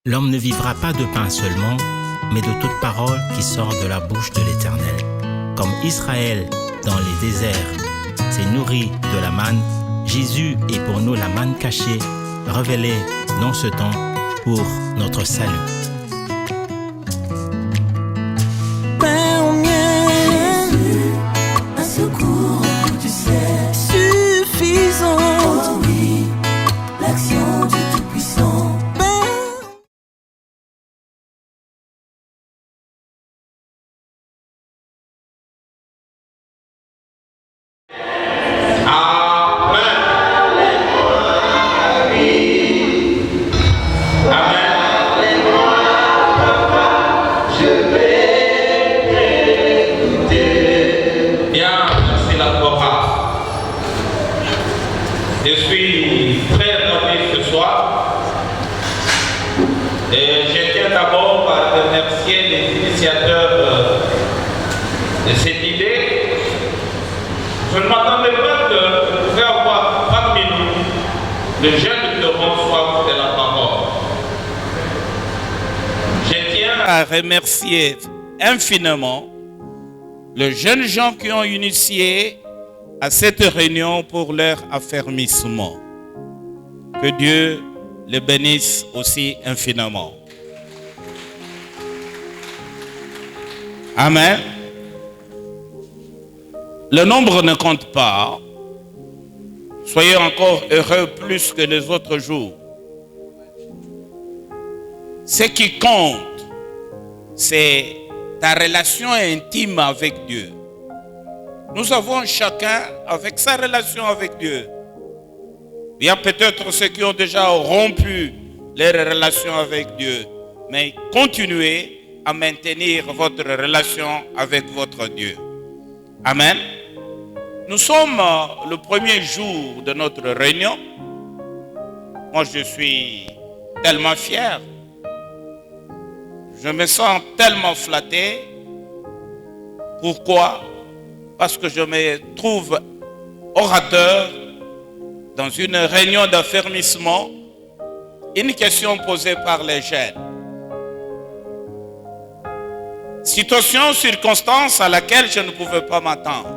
L'homme ne vivra pas de pain seulement, mais de toute parole qui sort de la bouche de l'Éternel. Comme Israël, dans les déserts, s'est nourri de la manne, Jésus est pour nous la manne cachée, révélée dans ce temps pour notre salut. Pain au miel, Jésus, un secours au bout du ciel. suffisant. Oh oui, l'action du Tout-Puissant. Je suis très ravi ce soir et je tiens d'abord à remercier les initiateurs de cette idée. Je ne m'attendais pas que je pouvais avoir parmi nous le jeune qui auront soif de la parole. Je tiens à remercier infiniment les jeunes gens qui ont initié à cette réunion pour leur affermissement. Que Dieu les bénisse aussi infiniment. Amen. Le nombre ne compte pas. Soyez encore heureux plus que les autres jours. Ce qui compte, c'est ta relation intime avec Dieu. Nous avons chacun avec sa relation avec Dieu. Il y a peut-être ceux qui ont déjà rompu leur relation avec Dieu, mais continuez à maintenir votre relation avec votre Dieu. Amen. Nous sommes le premier jour de notre réunion. Moi, je suis tellement fier. Je me sens tellement flatté. Pourquoi ? Parce que je me trouve orateur dans une réunion d'affermissement, une question posée par les jeunes. Situation, circonstance à laquelle je ne pouvais pas m'attendre.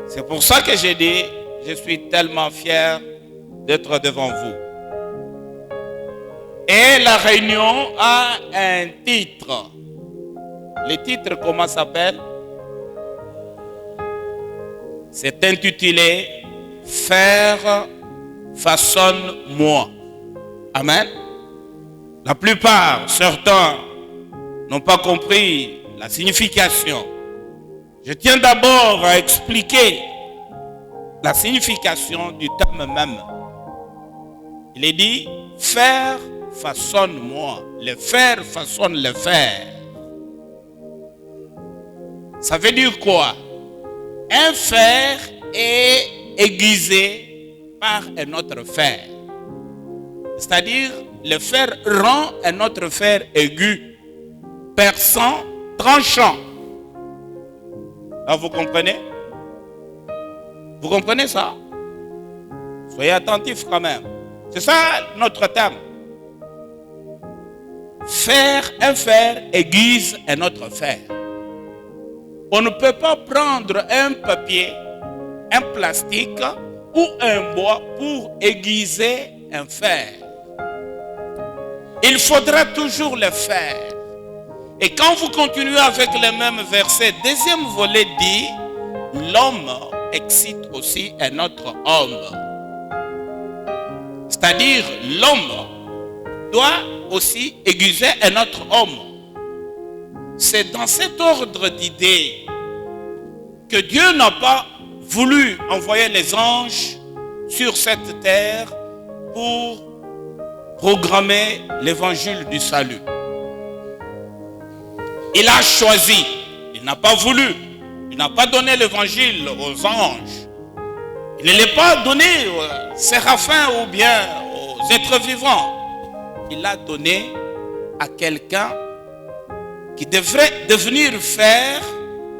C'est pour ça que j'ai dit, je suis tellement fier d'être devant vous. Et la réunion a un titre. Le titre, comment s'appelle ? C'est intitulé « Faire façonne-moi ». Amen. La plupart, certains, n'ont pas compris la signification. Je tiens d'abord à expliquer la signification du terme même. Il est dit « Faire façonne-moi ». Le faire façonne le faire. Ça veut dire quoi? Un fer est aiguisé par un autre fer. C'est-à-dire, le fer rend un autre fer aigu, perçant, tranchant. Là, vous comprenez? Vous comprenez ça? Soyez attentifs quand même. C'est ça notre terme. Un fer aiguise un autre fer. On ne peut pas prendre un papier, un plastique ou un bois pour aiguiser un fer. Il faudra toujours le faire. Et quand vous continuez avec le même verset, deuxième volet dit, l'homme excite aussi un autre homme. C'est-à-dire, l'homme doit aussi aiguiser un autre homme. C'est dans cet ordre d'idées que Dieu n'a pas voulu envoyer les anges sur cette terre pour programmer l'évangile du salut. Il a choisi, il n'a pas voulu, il n'a pas donné l'évangile aux anges. Il ne l'a pas donné aux séraphins ou bien aux êtres vivants. Il l'a donné à quelqu'un qui devrait devenir fer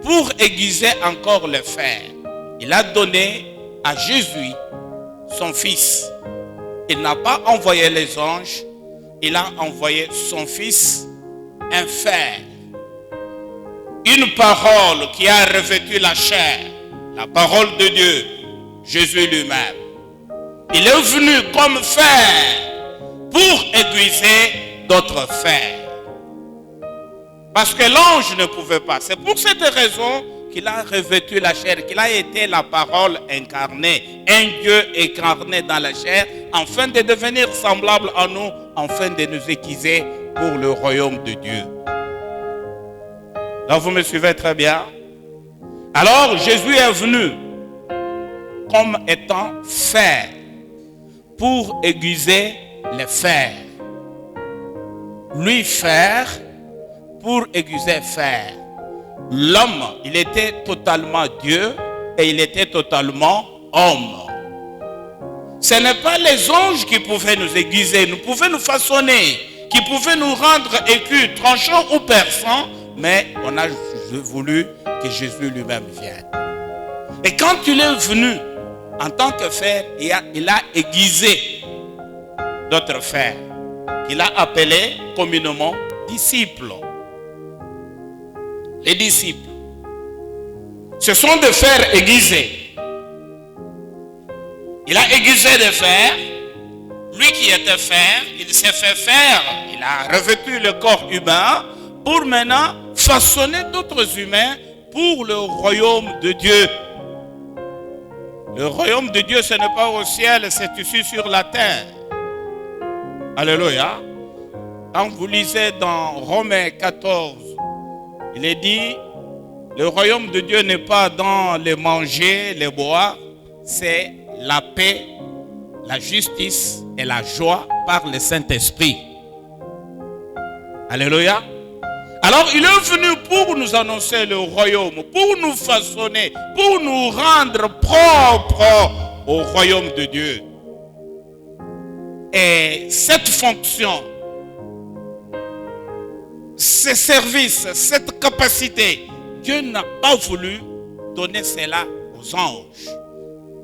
pour aiguiser encore le fer. Il a donné à Jésus, son fils. Il n'a pas envoyé les anges, il a envoyé son Fils, un fer. Une parole qui a revêtu la chair, la parole de Dieu, Jésus lui-même. Il est venu comme fer pour aiguiser d'autres fers. Parce que l'ange ne pouvait pas. C'est pour cette raison qu'il a revêtu la chair, qu'il a été la parole incarnée, un Dieu incarné dans la chair, afin de devenir semblable à nous, afin de nous aiguiser pour le royaume de Dieu. Donc vous me suivez très bien. Alors Jésus est venu comme étant fer pour aiguiser les fers. Lui fer pour aiguiser fer. L'homme, il était totalement Dieu et il était totalement homme. Ce n'est pas les anges qui pouvaient nous aiguiser, nous pouvaient nous façonner, qui pouvaient nous rendre écus, tranchants ou perçants, mais on a voulu que Jésus lui-même vienne. Et quand il est venu en tant que fer, il a aiguisé d'autres fers, qu'il a appelés communément disciples. Les disciples, ce sont des fers aiguisés. Il a aiguisé des fers. Lui qui était fer, il s'est fait faire. Il a revêtu le corps humain pour maintenant façonner d'autres humains pour le royaume de Dieu. Le royaume de Dieu, ce n'est pas au ciel, c'est ici sur la terre. Alléluia. Quand vous lisez dans Romains 14, il est dit, le royaume de Dieu n'est pas dans les manger, les boire, c'est la paix, la justice et la joie par le Saint-Esprit. Alléluia. Alors il est venu pour nous annoncer le royaume, pour nous façonner, pour nous rendre propres au royaume de Dieu. Et cette fonction, ce service, cette capacité, Dieu n'a pas voulu donner cela aux anges.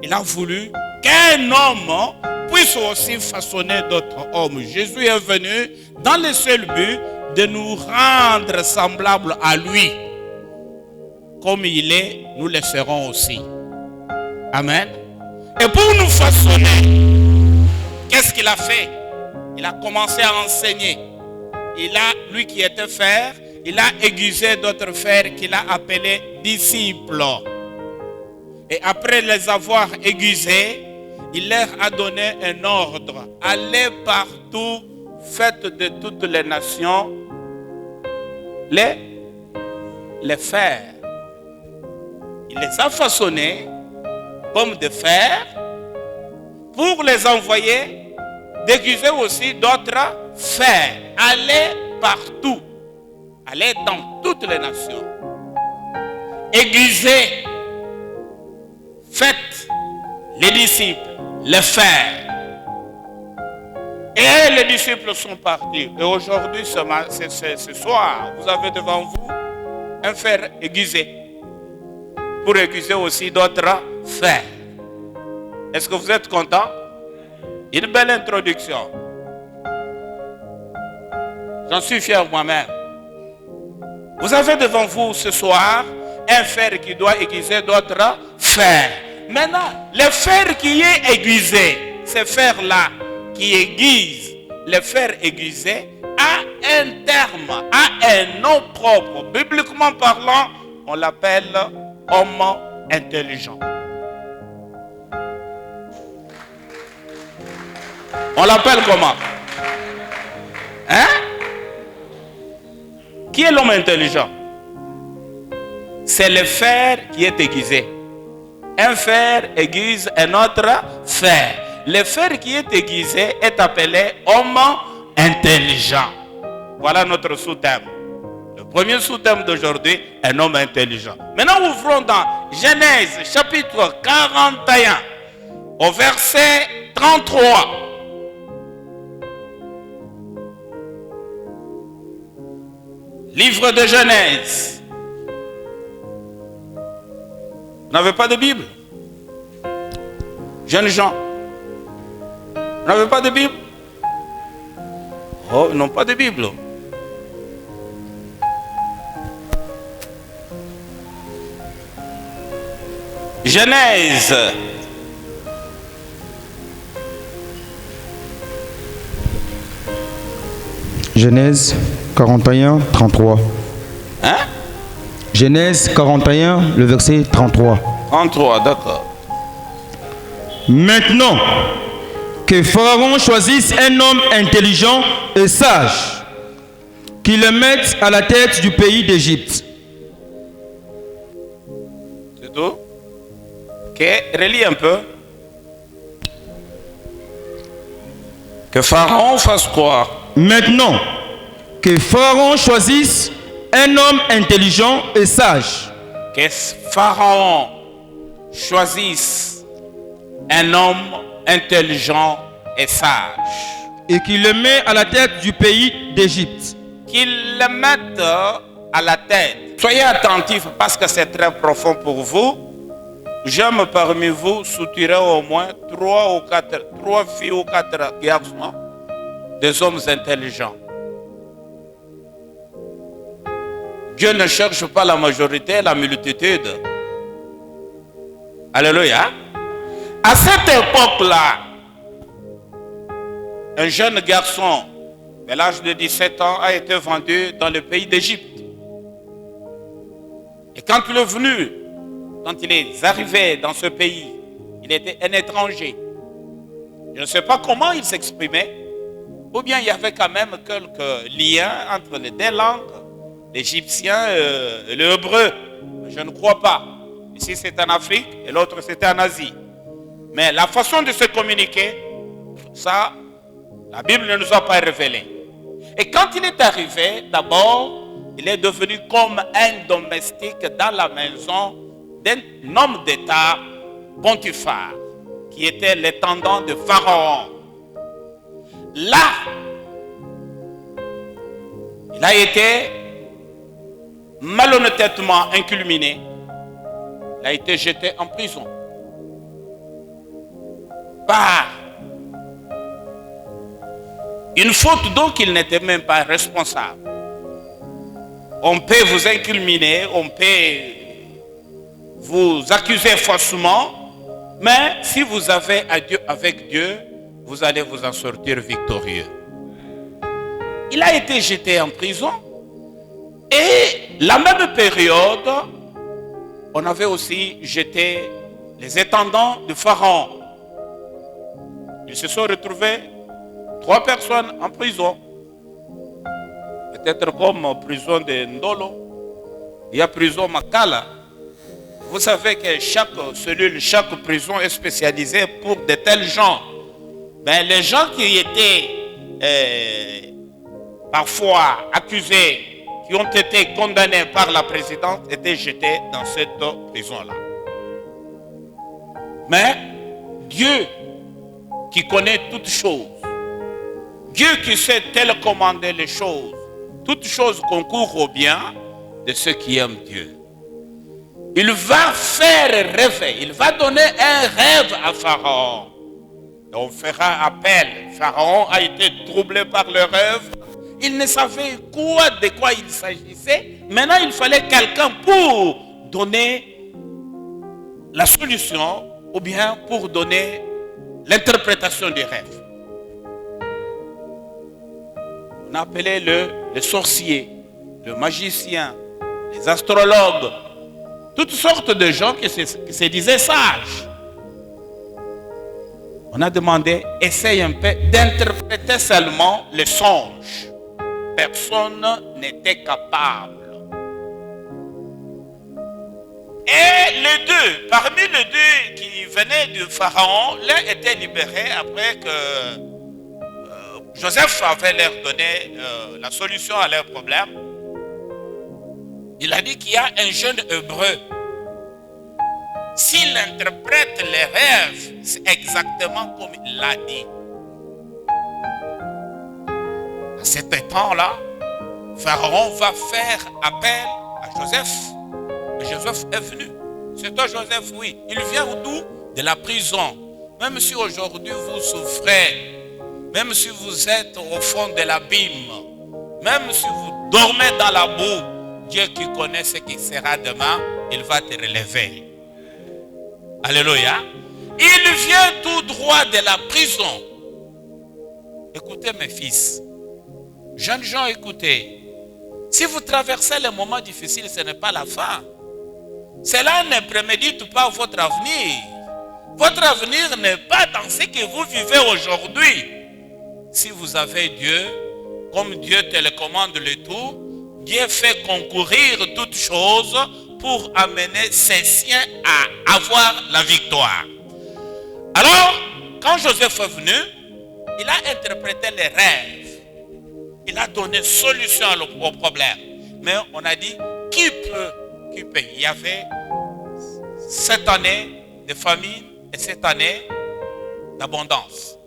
Il a voulu qu'un homme puisse aussi façonner d'autres hommes. Jésus est venu dans le seul but de nous rendre semblables à lui. Comme il est, nous le serons aussi. Amen. Et pour nous façonner, qu'est-ce qu'il a fait? Il a commencé à enseigner. Lui qui était fer, il a aiguisé d'autres fers qu'il a appelés disciples. Et après les avoir aiguisés, il leur a donné un ordre. Allez partout, faites de toutes les nations les fers. Il les a façonnés comme des fers pour les envoyer déguiser aussi d'autres fers. Allez partout. Allez dans toutes les nations. Aiguisez. Faites les disciples, les fers. Et les disciples sont partis. Et aujourd'hui, ce soir, vous avez devant vous un fer aiguisé. Pour aiguiser aussi d'autres fers. Est-ce que vous êtes content? Une belle introduction. J'en suis fier moi-même. Vous avez devant vous ce soir un fer qui doit aiguiser d'autres fers. Maintenant, le fer qui est aiguisé, ce fer-là qui aiguise, le fer aiguisé a un terme, a un nom propre. Bibliquement parlant, on l'appelle homme intelligent. On l'appelle comment? Hein? Qui est l'homme intelligent? C'est le fer qui est aiguisé. Un fer aiguise un autre fer. Le fer qui est aiguisé est appelé homme intelligent. Voilà notre sous-thème. Le premier sous-thème d'aujourd'hui, un homme intelligent. Maintenant, ouvrons dans Genèse chapitre 41 au verset 33. Livre de Genèse. Vous n'avez pas de Bible? Jeunes gens, vous n'avez pas de Bible? Oh, ils n'ont pas de Bible. Genèse. Genèse 41, 33. Hein? Genèse 41, le verset 33. 33, d'accord. Maintenant, que Pharaon choisisse un homme intelligent et sage, qu'il le mette à la tête du pays d'Égypte. C'est tout? Ok, relis un peu. Que Pharaon fasse quoi? Maintenant, que Pharaon choisisse un homme intelligent et sage. Que Pharaon choisisse un homme intelligent et sage. Et qu'il le met à la tête du pays d'Égypte. Qu'il le mette à la tête. Soyez attentifs parce que c'est très profond pour vous. J'aime parmi vous soutirer au moins 3 filles ou 4 garçons, des hommes intelligents. Dieu ne cherche pas la majorité, la multitude. Alléluia. À cette époque-là, un jeune garçon de l'âge de 17 ans a été vendu dans le pays d'Égypte. Et quand il est venu, quand il est arrivé dans ce pays, il était un étranger. Je ne sais pas comment il s'exprimait, ou bien il y avait quand même quelques liens entre les deux langues, l'égyptien et l'hébreu. Je ne crois pas. Ici c'est en Afrique et l'autre c'était en Asie. Mais la façon de se communiquer, ça, la Bible ne nous a pas révélé. Et quand il est arrivé, d'abord, il est devenu comme un domestique dans la maison d'un homme d'État, Potiphar, qui était l'intendant de Pharaon. Là, il a été malhonnêtement inculminé. Il a été jeté en prison par une faute dont il n'était même pas responsable. On peut vous incriminer, on peut vous accuser faussement, mais si vous avez avec Dieu, vous allez vous en sortir victorieux. Il a été jeté en prison et la même période, on avait aussi jeté les intendants de Pharaon. Ils se sont retrouvés 3 personnes en prison. Peut-être comme prison de Ndolo. Il y a prison Makala. Vous savez que chaque cellule, chaque prison est spécialisée pour de tels gens. Mais les gens qui étaient parfois accusés, qui ont été condamnés par la présidente, étaient jetés dans cette prison-là. Mais Dieu qui connaît toutes choses, Dieu qui sait télécommander les choses, toutes choses concourent au bien de ceux qui aiment Dieu. Il va faire rêver, il va donner un rêve à Pharaon. Et on fera appel. Pharaon a été troublé par le rêve. Il ne savait de quoi il s'agissait. Maintenant, il fallait quelqu'un pour donner la solution ou bien pour donner l'interprétation du rêve. On appelait le sorcier, le magicien, les astrologues, toutes sortes de gens qui se disaient sages. On a demandé, essaye un peu d'interpréter seulement les songes. Personne n'était capable. Et les deux, parmi les deux qui venaient du Pharaon, l'un était libéré après que Joseph avait leur donné la solution à leur problème. Il a dit qu'il y a un jeune hébreu. S'il interprète les rêves, c'est exactement comme il l'a dit. À cet temps-là, Pharaon va faire appel à Joseph. Et Joseph est venu. C'est toi Joseph, oui. Il vient d'où? De la prison. Même si aujourd'hui vous souffrez, même si vous êtes au fond de l'abîme, même si vous dormez dans la boue, Dieu qui connaît ce qui sera demain, il va te relever. Alléluia. Il vient tout droit de la prison. Écoutez mes fils, jeunes gens, écoutez. Si vous traversez les moments difficiles, ce n'est pas la fin. Cela ne prémédite pas votre avenir. Votre avenir n'est pas dans ce que vous vivez aujourd'hui. Si vous avez Dieu, comme Dieu télécommande le tout, Dieu fait concourir toutes choses pour amener ses siens à avoir la victoire. Alors, quand Joseph est venu, il a interprété les rêves. Il a donné solution au problème. Mais on a dit, qui peut? Il y avait 7 années de famine et 7 années d'abondance.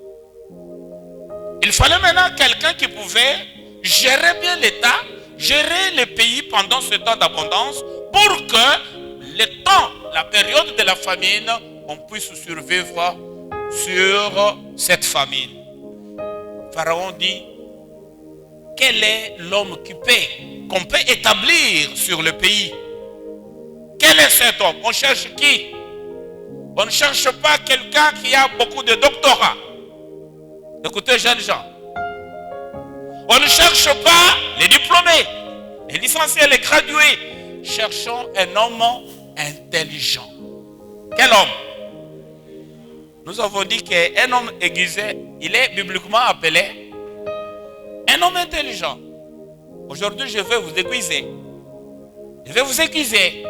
Il fallait maintenant quelqu'un qui pouvait gérer bien l'État, gérer le pays pendant ce temps d'abondance pour que le temps, la période de la famine, on puisse survivre sur cette famine. Pharaon dit, quel est l'homme qu'on peut établir sur le pays? Quel est cet homme? On cherche qui? On ne cherche pas quelqu'un qui a beaucoup de doctorats. Écoutez, jeunes gens. On ne cherche pas les diplômés, les licenciés, les gradués. Cherchons un homme intelligent. Quel homme? Nous avons dit qu'un homme aiguisé, il est bibliquement appelé un homme intelligent. Aujourd'hui, je vais vous aiguiser. Je vais vous aiguiser.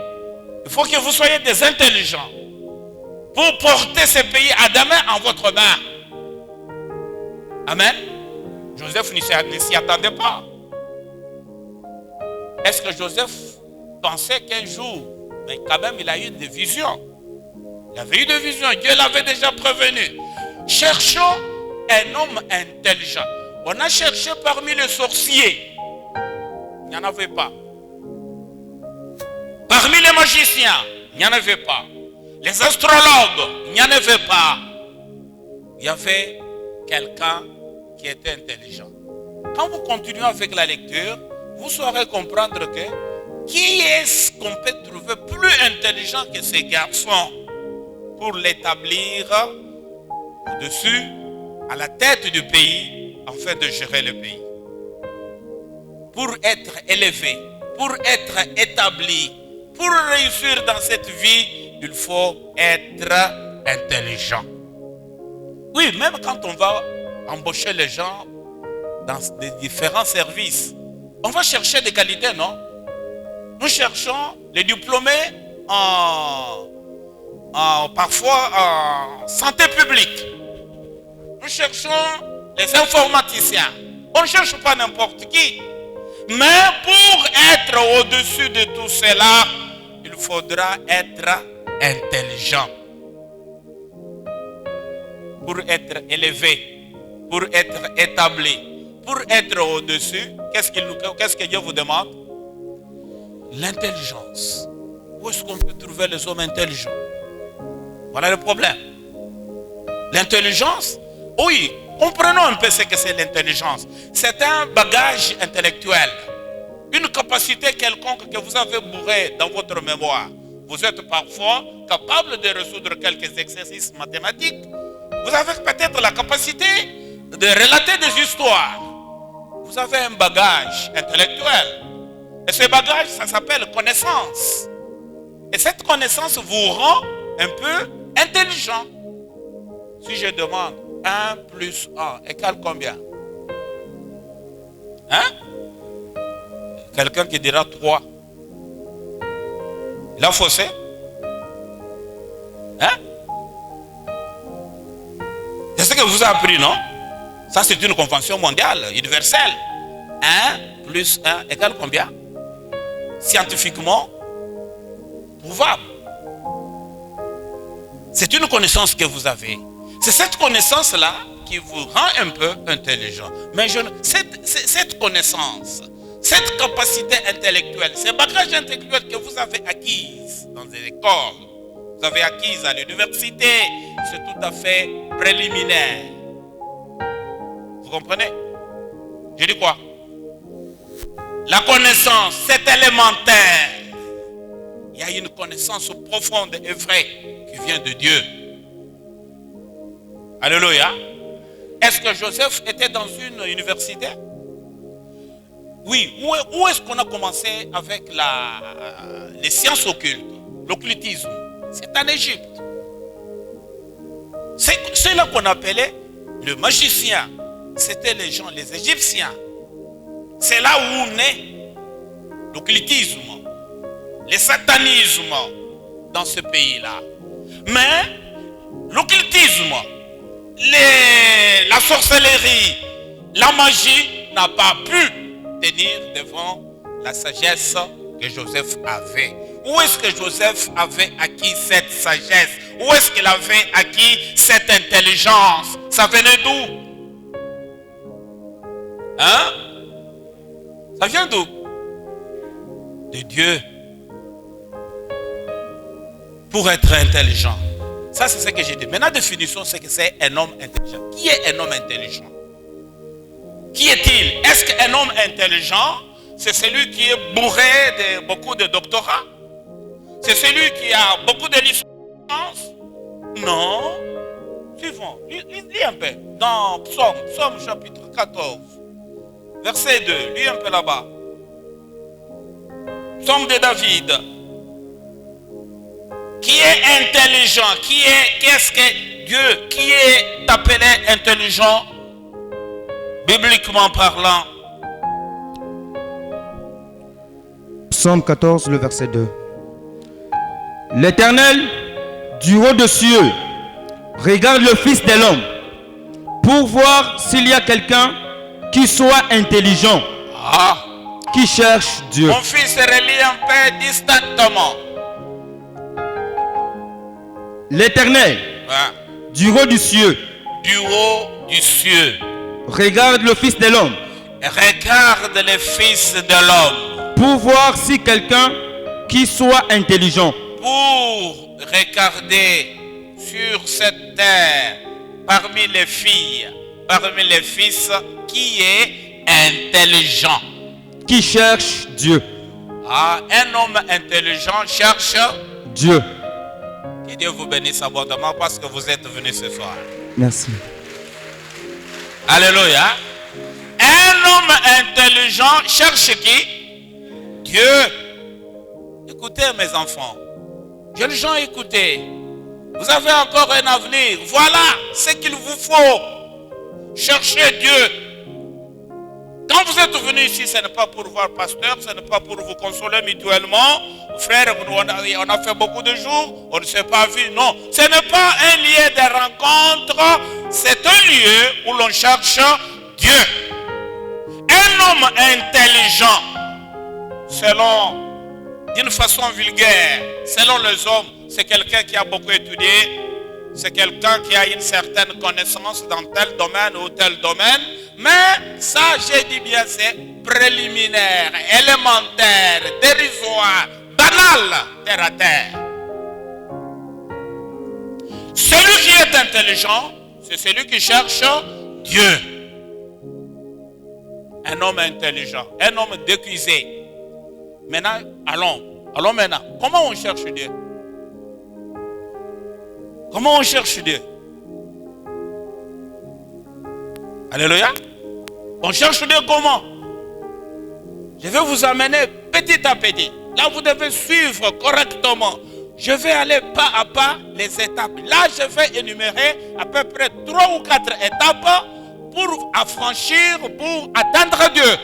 Il faut que vous soyez des intelligents pour porter ce pays à demain en votre main. Amen. Joseph ne s'y attendait pas. Est-ce que Joseph pensait qu'un jour, mais quand même il a eu des visions. Il avait eu des visions. Dieu l'avait déjà prévenu. Cherchons un homme intelligent. On a cherché parmi les sorciers. Il n'y en avait pas. Parmi les magiciens, il n'y en avait pas. Les astrologues, il n'y en avait pas. Il y avait quelqu'un qui était intelligent. Quand vous continuez avec la lecture, vous saurez comprendre que qui est-ce qu'on peut trouver plus intelligent que ces garçons pour l'établir au-dessus, à la tête du pays, afin de gérer le pays. Pour être élevé, pour être établi, pour réussir dans cette vie, il faut être intelligent. Oui, même quand on va embaucher les gens dans des différents services, on va chercher des qualités, non? Nous cherchons les diplômés parfois en santé publique. Nous cherchons les informaticiens. On ne cherche pas n'importe qui. Mais pour être au-dessus de tout cela, il faudra être intelligent. Pour être élevé, pour être établi, pour être au-dessus, qu'est-ce que Dieu vous demande? L'intelligence. Où est-ce qu'on peut trouver les hommes intelligents? Voilà le problème. L'intelligence, oui, comprenons un peu ce que c'est l'intelligence. C'est un bagage intellectuel, une capacité quelconque que vous avez bourrée dans votre mémoire. Vous êtes parfois capable de résoudre quelques exercices mathématiques. Vous avez peut-être la capacité de relater des histoires. Vous avez un bagage intellectuel. Et ce bagage, ça s'appelle connaissance. Et cette connaissance vous rend un peu intelligent. Si je demande 1 plus 1 égale combien? Hein? Quelqu'un qui dira 3. Il a faussé? Hein? C'est ce que vous avez appris, non? Ça, c'est une convention mondiale, universelle. 1 plus 1 égale combien? Scientifiquement prouvable. C'est une connaissance que vous avez. C'est cette connaissance-là qui vous rend un peu intelligent. Mais cette connaissance, cette capacité intellectuelle, ce bagage intellectuel que vous avez acquis dans les écoles, vous avez acquis à l'université, c'est tout à fait préliminaire. Vous comprenez? Je dis quoi? La connaissance, c'est élémentaire. Il y a une connaissance profonde et vraie qui vient de Dieu. Alléluia. Est-ce que Joseph était dans une université? Oui. Où est-ce qu'on a commencé avec les sciences occultes, l'occultisme? C'est en Égypte. C'est là qu'on appelait le magicien. C'était les gens, les Égyptiens. C'est là où naît l'occultisme, le satanisme dans ce pays-là. Mais l'occultisme, la sorcellerie, la magie n'a pas pu tenir devant la sagesse que Joseph avait. Où est-ce que Joseph avait acquis cette sagesse? Où est-ce qu'il avait acquis cette intelligence? Ça venait d'où? Hein? Ça vient d'où? De Dieu. Pour être intelligent. Ça, c'est ce que j'ai dit. Maintenant, la définition, c'est que c'est un homme intelligent. Qui est un homme intelligent? Qui est-il? Est-ce qu'un homme intelligent, c'est celui qui est bourré de beaucoup de doctorats? C'est celui qui a beaucoup de licences? Non. Suivons. Lis un peu. Dans Psaume chapitre 14, verset 2. Lis un peu là-bas. Psaume de David. Qui est intelligent? Qu'est-ce que Dieu, qui est appelé intelligent, bibliquement parlant? Psaume 14, le verset 2. L'Éternel, du haut des cieux, regarde le Fils de l'homme pour voir s'il y a quelqu'un qui soit intelligent, qui cherche Dieu. Mon fils relit un peu distinctement. L'Éternel, du haut du cieux, regarde le Fils de l'homme, regarde le Fils de l'homme, pour voir si quelqu'un qui soit intelligent, pour regarder sur cette terre, parmi les filles, parmi les fils, qui est intelligent, qui cherche Dieu. Un homme intelligent cherche Dieu. Que Dieu vous bénisse abondamment parce que vous êtes venus ce soir. Merci. Alléluia. Un homme intelligent cherche qui? Dieu. Écoutez mes enfants. Jeunes gens, écoutez. Vous avez encore un avenir. Voilà ce qu'il vous faut. Cherchez Dieu. Quand vous êtes venus ici, ce n'est pas pour voir pasteur, ce n'est pas pour vous consoler mutuellement. Frère, on a fait beaucoup de jours, on ne s'est pas vu. Non, ce n'est pas un lieu de rencontre, c'est un lieu où l'on cherche Dieu. Un homme intelligent, d'une façon vulgaire, selon les hommes, c'est quelqu'un qui a beaucoup étudié, c'est quelqu'un qui a une certaine connaissance dans tel domaine ou tel domaine. Mais ça, j'ai dit bien, c'est préliminaire, élémentaire, dérisoire, banal, terre à terre. Celui qui est intelligent, c'est celui qui cherche Dieu. Un homme intelligent, un homme déguisé. Maintenant, allons maintenant. Comment on cherche Dieu? Comment on cherche Dieu? Alléluia. On cherche Dieu comment? Je vais vous amener petit à petit. Là, vous devez suivre correctement. Je vais aller pas à pas les étapes. Là, je vais énumérer à peu près 3 ou 4 étapes pour affranchir, pour atteindre Dieu.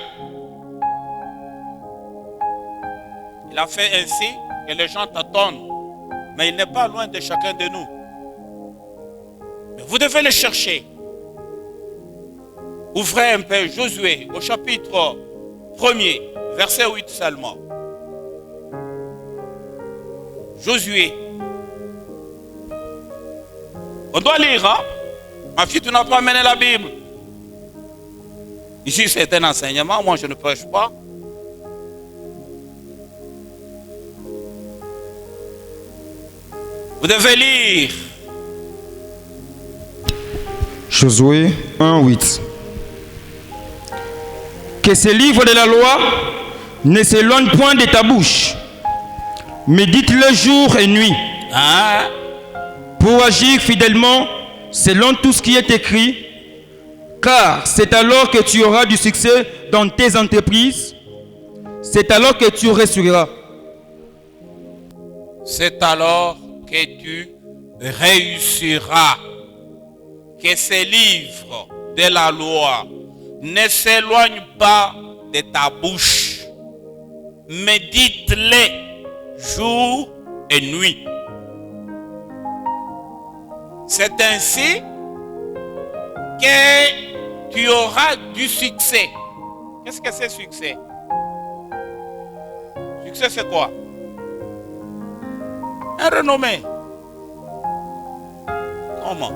Il a fait ainsi que les gens t'attendent. Mais il n'est pas loin de chacun de nous. Mais vous devez le chercher. Ouvrez un peu Josué au chapitre 1er, verset 8 seulement. Josué. On doit lire, hein? Ma fille, tu n'as pas amené la Bible. Ici, c'est un enseignement, moi je ne prêche pas. Vous devez lire. Josué 1, 8. Que ces livres de la loi ne s'éloignent point de ta bouche. Médite-le jour et nuit. Hein? Pour agir fidèlement selon tout ce qui est écrit, car c'est alors que tu auras du succès dans tes entreprises, c'est alors que tu réussiras. C'est alors que tu réussiras. Que ces livres de la loi ne s'éloignent pas de ta bouche. Médite-les jour et nuit. C'est ainsi que tu auras du succès. Qu'est-ce que c'est succès? Succès, c'est quoi? Un renommé. Comment?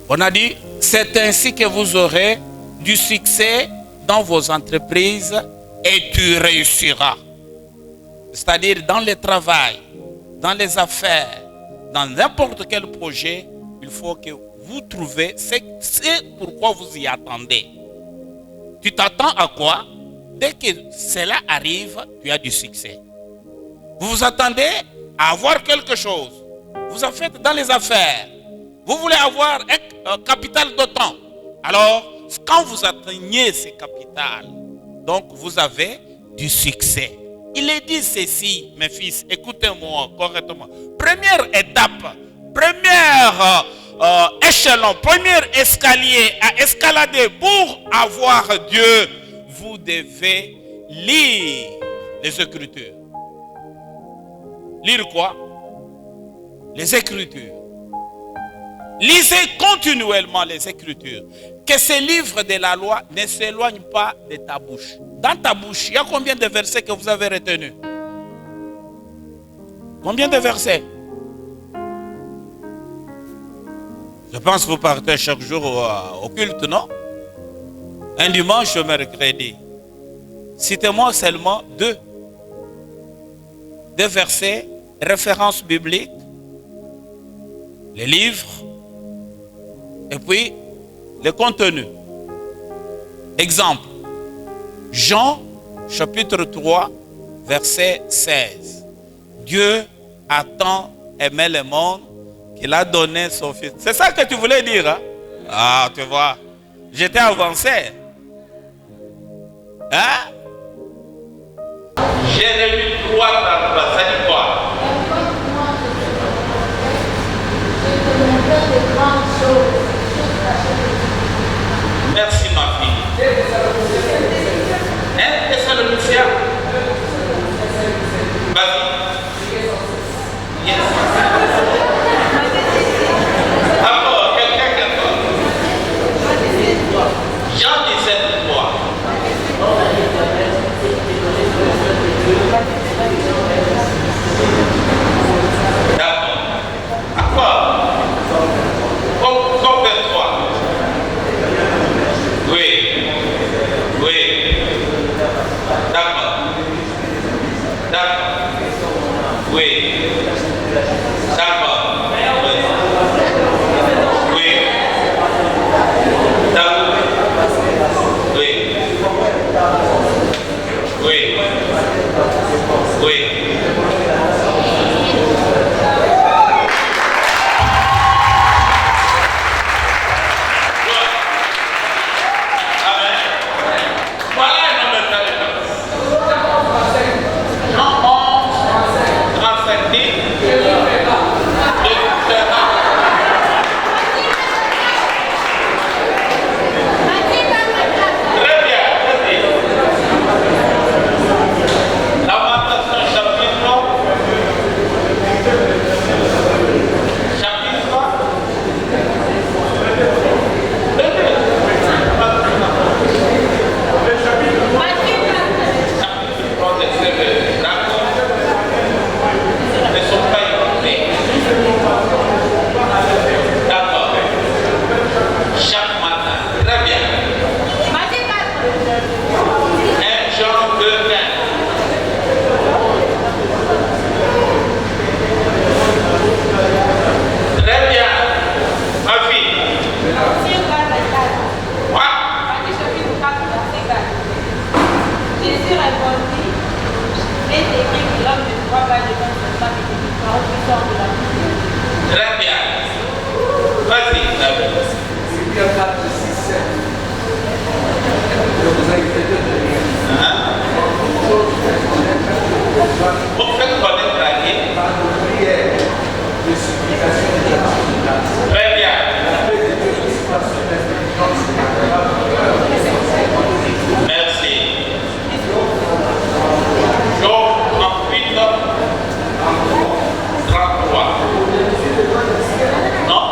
On a dit, c'est ainsi que vous aurez du succès dans vos entreprises et tu réussiras. C'est-à-dire dans le travail, dans les affaires, dans n'importe quel projet, il faut que vous trouviez c'est pourquoi vous y attendez. Tu t'attends à quoi? Dès que cela arrive, tu as du succès. Vous vous attendez à avoir quelque chose. Vous en faites dans les affaires. Vous voulez avoir un capital de temps. Alors, quand vous atteignez ce capital, donc vous avez du succès. Il est dit ceci, mes fils, écoutez-moi correctement. Première étape, première échelon, premier escalier à escalader pour avoir Dieu, vous devez lire les Écritures. Lire quoi? Les Écritures. Lisez continuellement les Écritures. Que ces livres de la loi ne s'éloignent pas de ta bouche. Dans ta bouche, il y a combien de versets que vous avez retenus? Combien de versets? Je pense que vous partez chaque jour au culte, non? Un dimanche au mercredi. Citez-moi seulement deux versets, références bibliques, les livres, et puis le contenu. Exemple, Jean chapitre 3, verset 16. Dieu a tant aimé le monde qu'il a donné son fils. C'est ça que tu voulais dire, hein? Ah, tu vois, j'étais avancé. Hein? Jérémie 3, ça dit quoi? Merci ma fille. Hein? Thessaloniciens? Vas-y. Yes. Encore, quelqu'un. Jean 17, 3. Vous faites connaître la vie. Très bien. Merci. Job 38, 33. Non?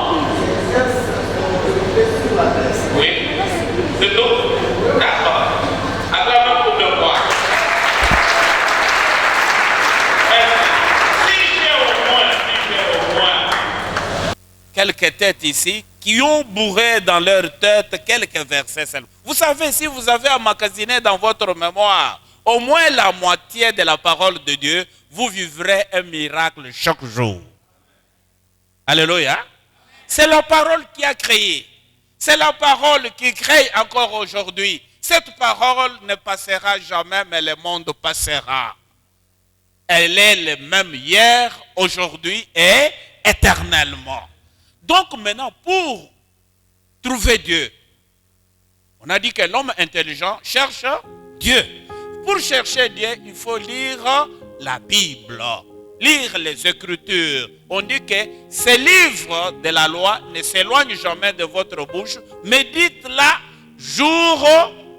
Oui. C'est tout? D'accord. Acclamons pour le roi. Quelques têtes ici qui ont bourré dans leur tête quelques versets seulement. Vous savez, si vous avez emmagasiné dans votre mémoire au moins la moitié de la parole de Dieu, vous vivrez un miracle chaque jour. Alléluia. C'est la parole qui a créé. C'est la parole qui crée encore aujourd'hui. Cette parole ne passera jamais, mais le monde passera. Elle est le même hier, aujourd'hui et éternellement. Donc maintenant, pour trouver Dieu, on a dit que l'homme intelligent cherche Dieu. Pour chercher Dieu, il faut lire la Bible, lire les Écritures. On dit que ces livres de la loi ne s'éloignent jamais de votre bouche, médite-la jour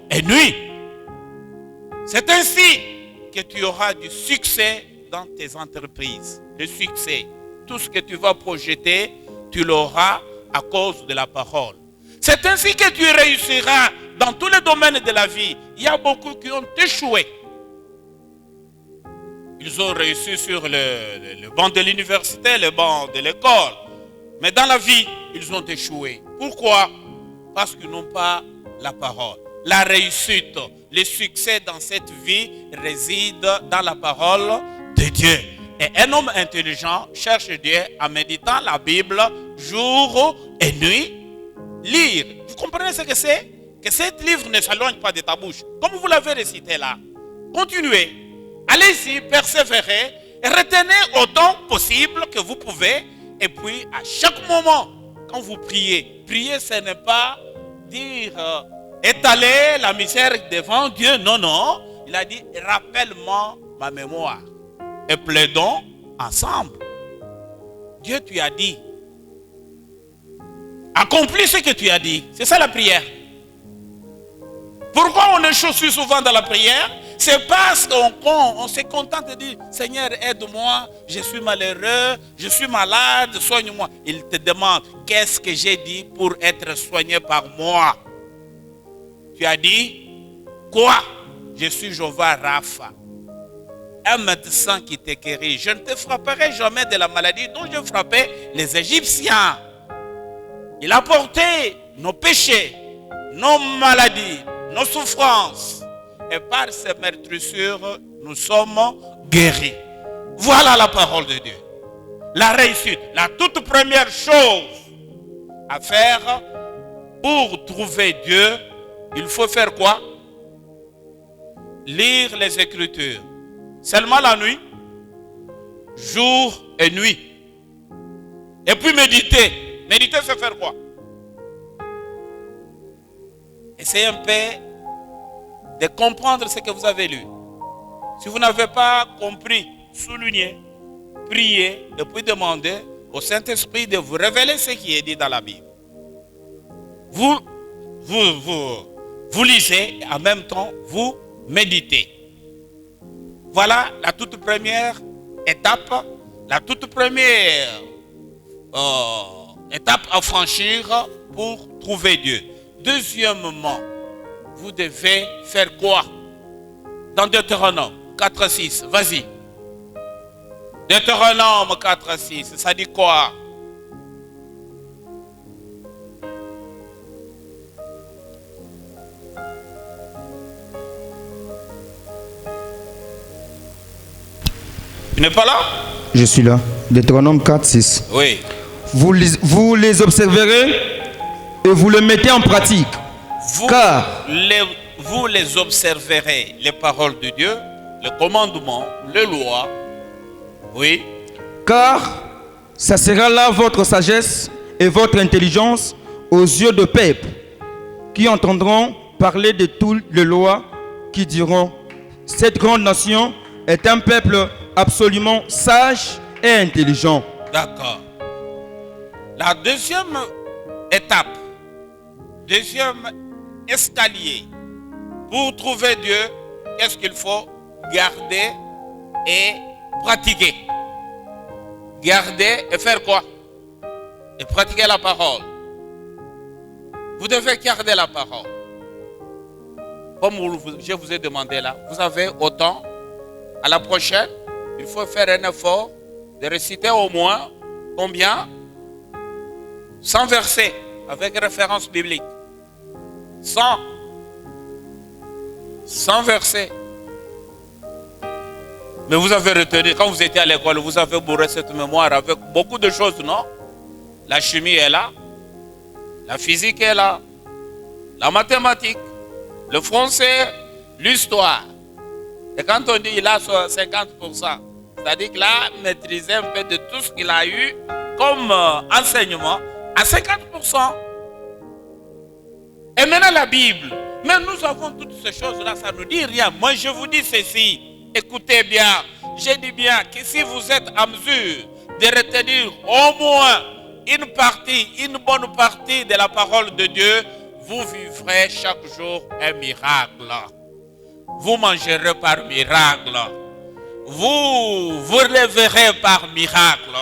et nuit. C'est ainsi que tu auras du succès dans tes entreprises. Le succès, tout ce que tu vas projeter, tu l'auras à cause de la parole. C'est ainsi que tu réussiras dans tous les domaines de la vie. Il y a beaucoup qui ont échoué. Ils ont réussi sur le banc de l'université, le banc de l'école. Mais dans la vie, ils ont échoué. Pourquoi? Parce qu'ils n'ont pas la parole. La réussite, le succès dans cette vie réside dans la parole de Dieu. Et un homme intelligent cherche Dieu en méditant la Bible jour et nuit. Lire. Vous comprenez ce que c'est? Que ce livre ne s'éloigne pas de ta bouche. Comme vous l'avez récité là. Continuez. Allez-y, persévérez. Et retenez autant possible que vous pouvez. Et puis, à chaque moment, quand vous priez, prier, ce n'est pas dire étaler la misère devant Dieu. Non, non. Il a dit, rappelle-moi ma mémoire. Et plaidons ensemble. Dieu, tu as dit. Accomplis ce que tu as dit. C'est ça la prière. Pourquoi on échoue si souvent dans la prière? C'est parce qu'on se contente de dire, Seigneur, aide-moi, je suis malheureux, je suis malade, soigne-moi. Il te demande, qu'est-ce que j'ai dit pour être soigné par moi? Tu as dit, quoi? Je suis Jéhovah Rapha, un médecin qui te guérit. Je ne te frapperai jamais de la maladie dont je frappais les Égyptiens. Il a porté nos péchés, nos maladies, nos souffrances. Et par ces meurtrissures, nous sommes guéris. Voilà la parole de Dieu. La réussite, la toute première chose à faire pour trouver Dieu, il faut faire quoi? Lire les Écritures. Seulement la nuit, jour et nuit. Et puis méditer. Méditer, c'est faire quoi? Essayez un peu de comprendre ce que vous avez lu. Si vous n'avez pas compris, soulignez, priez et puis demandez au Saint-Esprit de vous révéler ce qui est dit dans la Bible. Vous lisez et en même temps, vous méditez. Voilà la toute première étape, la toute première étape à franchir pour trouver Dieu. Deuxièmement, vous devez faire quoi? Dans Deutéronome 4:6, vas-y. Deutéronome 4:6, ça dit quoi? Tu n'es pas là? Je suis là. Deutéronome 4:6. Oui. Vous les observerez et vous le mettez en pratique. Vous les observerez, les paroles de Dieu, les commandements, les lois. Oui. Car ça sera là votre sagesse et votre intelligence aux yeux de peuple qui entendront parler de toutes les lois qui diront: cette grande nation est un peuple absolument sage et intelligent. D'accord. La deuxième étape, deuxième escalier, pour trouver Dieu, qu'est-ce qu'il faut? Garder et pratiquer. Garder et faire quoi? Et pratiquer la parole. Vous devez garder la parole. Comme je vous ai demandé là, vous avez autant. À la prochaine, il faut faire un effort de réciter au moins combien? 100 versets avec référence biblique. 100 versets. Mais vous avez retenu, quand vous étiez à l'école, vous avez bourré cette mémoire avec beaucoup de choses, non? La chimie est là, la physique est là, la mathématique, le français, l'histoire. Et quand on dit il a 50%, c'est-à-dire qu'il a maîtrisé un peu de tout ce qu'il a eu comme enseignement à 50%. Et maintenant la Bible. Mais nous avons toutes ces choses-là, ça ne nous dit rien. Moi je vous dis ceci, écoutez bien. Je dis bien que si vous êtes en mesure de retenir au moins une bonne partie de la parole de Dieu, vous vivrez chaque jour un miracle. Vous mangerez par miracle. Vous vous relèverez par miracle.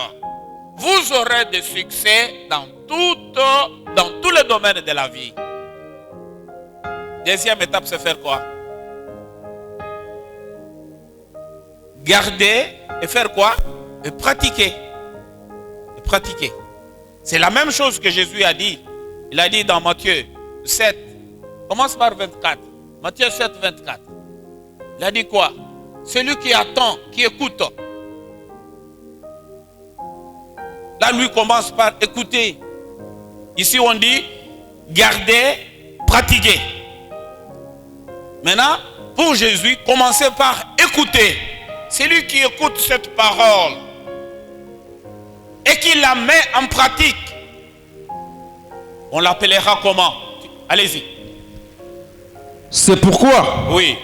Vous aurez des succès dans tous les domaines de la vie. Deuxième étape, c'est faire quoi? Garder et faire quoi? Et pratiquer. Et pratiquer. C'est la même chose que Jésus a dit. Il a dit dans Matthieu 7. Commence par 24. Matthieu 7, 24. Il a dit quoi? Celui qui attend, qui écoute. Là, lui commence par écouter. Ici, on dit garder, pratiquer. Maintenant, pour Jésus, commencez par écouter. Celui qui écoute cette parole et qui la met en pratique, on l'appellera comment? Allez-y. C'est pourquoi, oui,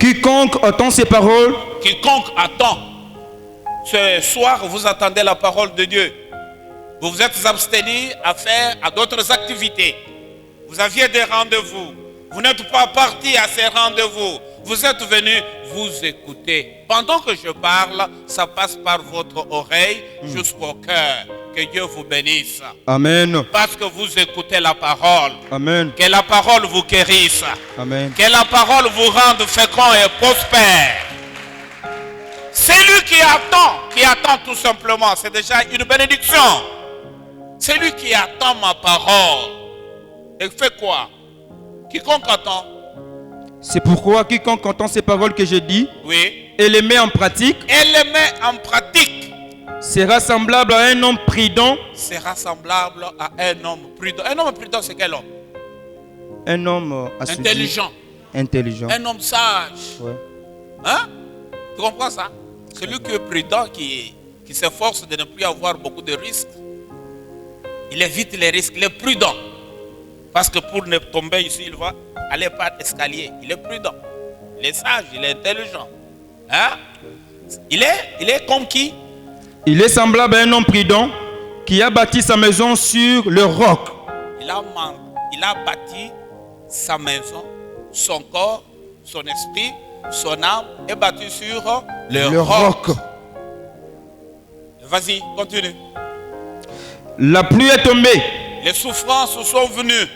quiconque attend ces paroles, quiconque attend, ce soir vous attendez la parole de Dieu. Vous vous êtes abstenus à d'autres activités. Vous aviez des rendez-vous. Vous n'êtes pas parti à ces rendez-vous. Vous êtes venus, vous écoutez. Pendant que je parle, ça passe par votre oreille jusqu'au cœur. Que Dieu vous bénisse. Amen. Parce que vous écoutez la parole. Amen. Que la parole vous guérisse. Amen. Que la parole vous rende fécond et prospère. Celui qui attend tout simplement, c'est déjà une bénédiction. Celui qui attend ma parole, et fait quoi? Quiconque attend. C'est pourquoi quiconque entend ces paroles que je dis, oui, et les met en pratique, sera semblable à un homme prudent. Sera semblable à un homme prudent. Un homme prudent, c'est quel homme? Un homme intelligent. Intelligent. Un homme sage. Ouais. Hein? Tu comprends ça? Celui qui est prudent, qui s'efforce de ne plus avoir beaucoup de risques. Il évite les risques, il est prudent. Parce que pour ne tomber ici, il va aller par escalier. Il est prudent. Il est sage, il est intelligent. Hein? Il est comme qui? Il est semblable à un homme prudent qui a bâti sa maison sur le roc. Il a bâti sa maison, son corps, son esprit, son âme est bâti sur le roc. Vas-y, continue. La pluie est tombée. Les souffrances sont venues.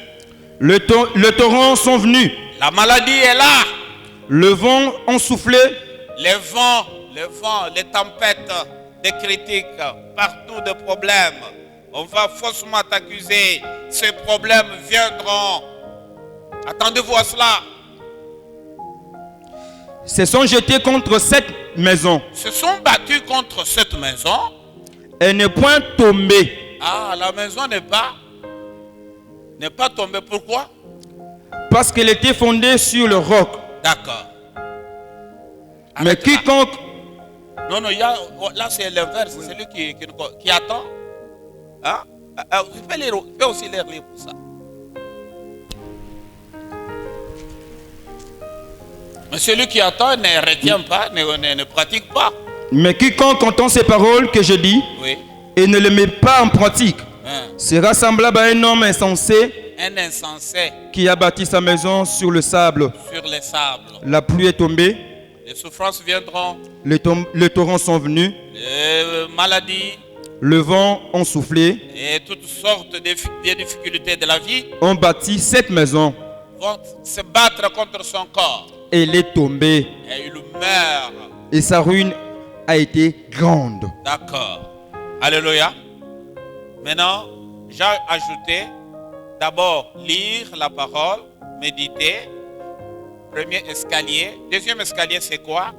Le torrent sont venus. La maladie est là. Le vent ont soufflé. Les vents, les tempêtes, des critiques, partout des problèmes. On va faussement t'accuser. Ces problèmes viendront. Attendez-vous à cela. Se sont jetés contre cette maison. Se sont battus contre cette maison. Elle n'est point tombée. Ah, la maison n'est pas tombée. Pourquoi? Parce qu'elle était fondée sur le roc. D'accord. Mais quiconque... Non, là c'est l'inverse. C'est celui qui attend. Hein? Il peut aussi lire pour ça. Mais celui qui attend ne retient pas, ne pratique pas. Mais quiconque entend ces paroles que je dis Oui. et ne les met pas en pratique Hein. sera semblable à un homme insensé Un insensé qui a bâti sa maison sur le sable. sur les sables. La pluie est tombée, Les souffrances viendront, les torrents sont venus, les maladies le vent ont soufflé, et toutes sortes de difficultés de la vie ont bâti cette maison. vont se battre contre son corps. Elle est tombée Et il meurt. et sa ruine a été grande. D'accord. Alléluia. Maintenant, j'ai ajouté d'abord lire la parole, méditer. Premier escalier. Deuxième escalier, c'est quoi?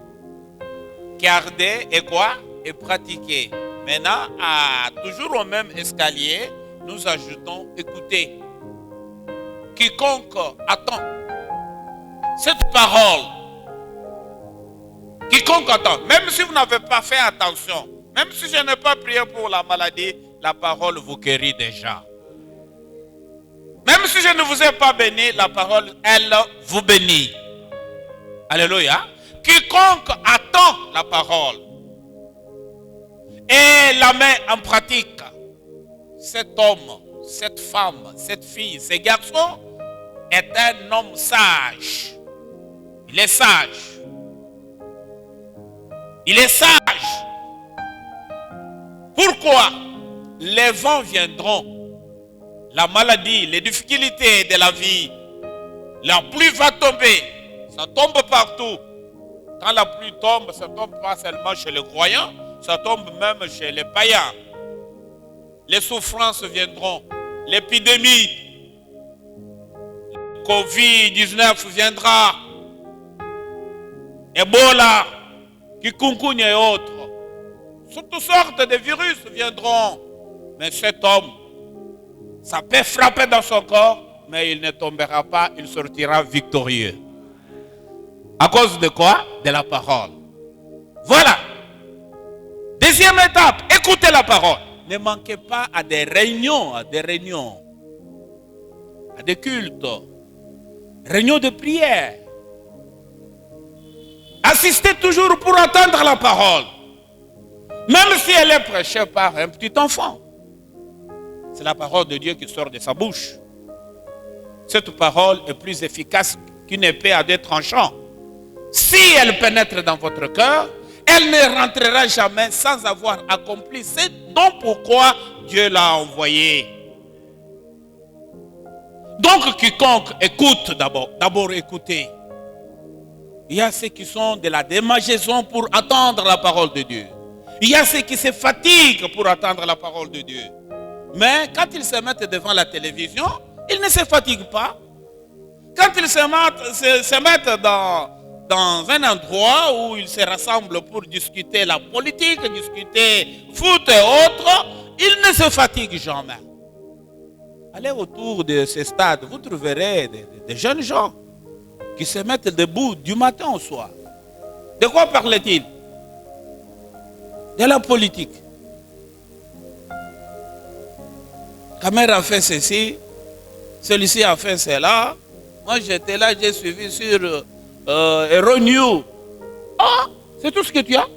Garder et quoi? Et pratiquer. Maintenant, toujours au même escalier, nous ajoutons écouter. Quiconque attend cette parole, quiconque attend, même si vous n'avez pas fait attention, même si je n'ai pas prié pour la maladie, la parole vous guérit déjà. Même si je ne vous ai pas béni, la parole, elle vous bénit. Alléluia. Quiconque attend la parole et la met en pratique, cet homme, cette femme, cette fille, ce garçon est un homme sage. Il est sage. Il est sage. Pourquoi? Les vents viendront. La maladie, les difficultés de la vie. La pluie va tomber. Ça tombe partout. Quand la pluie tombe, ça tombe pas seulement chez les croyants, ça tombe même chez les païens. Les souffrances viendront. L'épidémie, Covid-19 viendra. Ebola, Kikungunya et autres. Toutes sortes de virus viendront. Mais cet homme, ça peut frapper dans son corps, mais il ne tombera pas, il sortira victorieux. À cause de quoi? De la parole. Voilà. Deuxième étape, écoutez la parole. Ne manquez pas à des réunions, à des cultes, réunions de prière. Assistez toujours pour entendre la parole. Même si elle est prêchée par un petit enfant. C'est la parole de Dieu qui sort de sa bouche. Cette parole est plus efficace qu'une épée à deux tranchants. Si elle pénètre dans votre cœur, elle ne rentrera jamais sans avoir accompli ce dont pourquoi Dieu l'a envoyé. Donc quiconque écoute d'abord écoutez. Il y a ceux qui sont de la démangeaison pour attendre la parole de Dieu. Il y a ceux qui se fatiguent pour attendre la parole de Dieu. Mais quand ils se mettent devant la télévision, ils ne se fatiguent pas. Quand ils se mettent dans un endroit où ils se rassemblent pour discuter la politique, discuter foot et autres, ils ne se fatiguent jamais. Allez autour de ces stades, vous trouverez des jeunes gens qui se mettent debout du matin au soir. De quoi parle-t-il? De la politique. Kamer a fait ceci, celui-ci a fait cela. Moi j'étais là, j'ai suivi sur Euronews. Ah, c'est tout ce que tu as.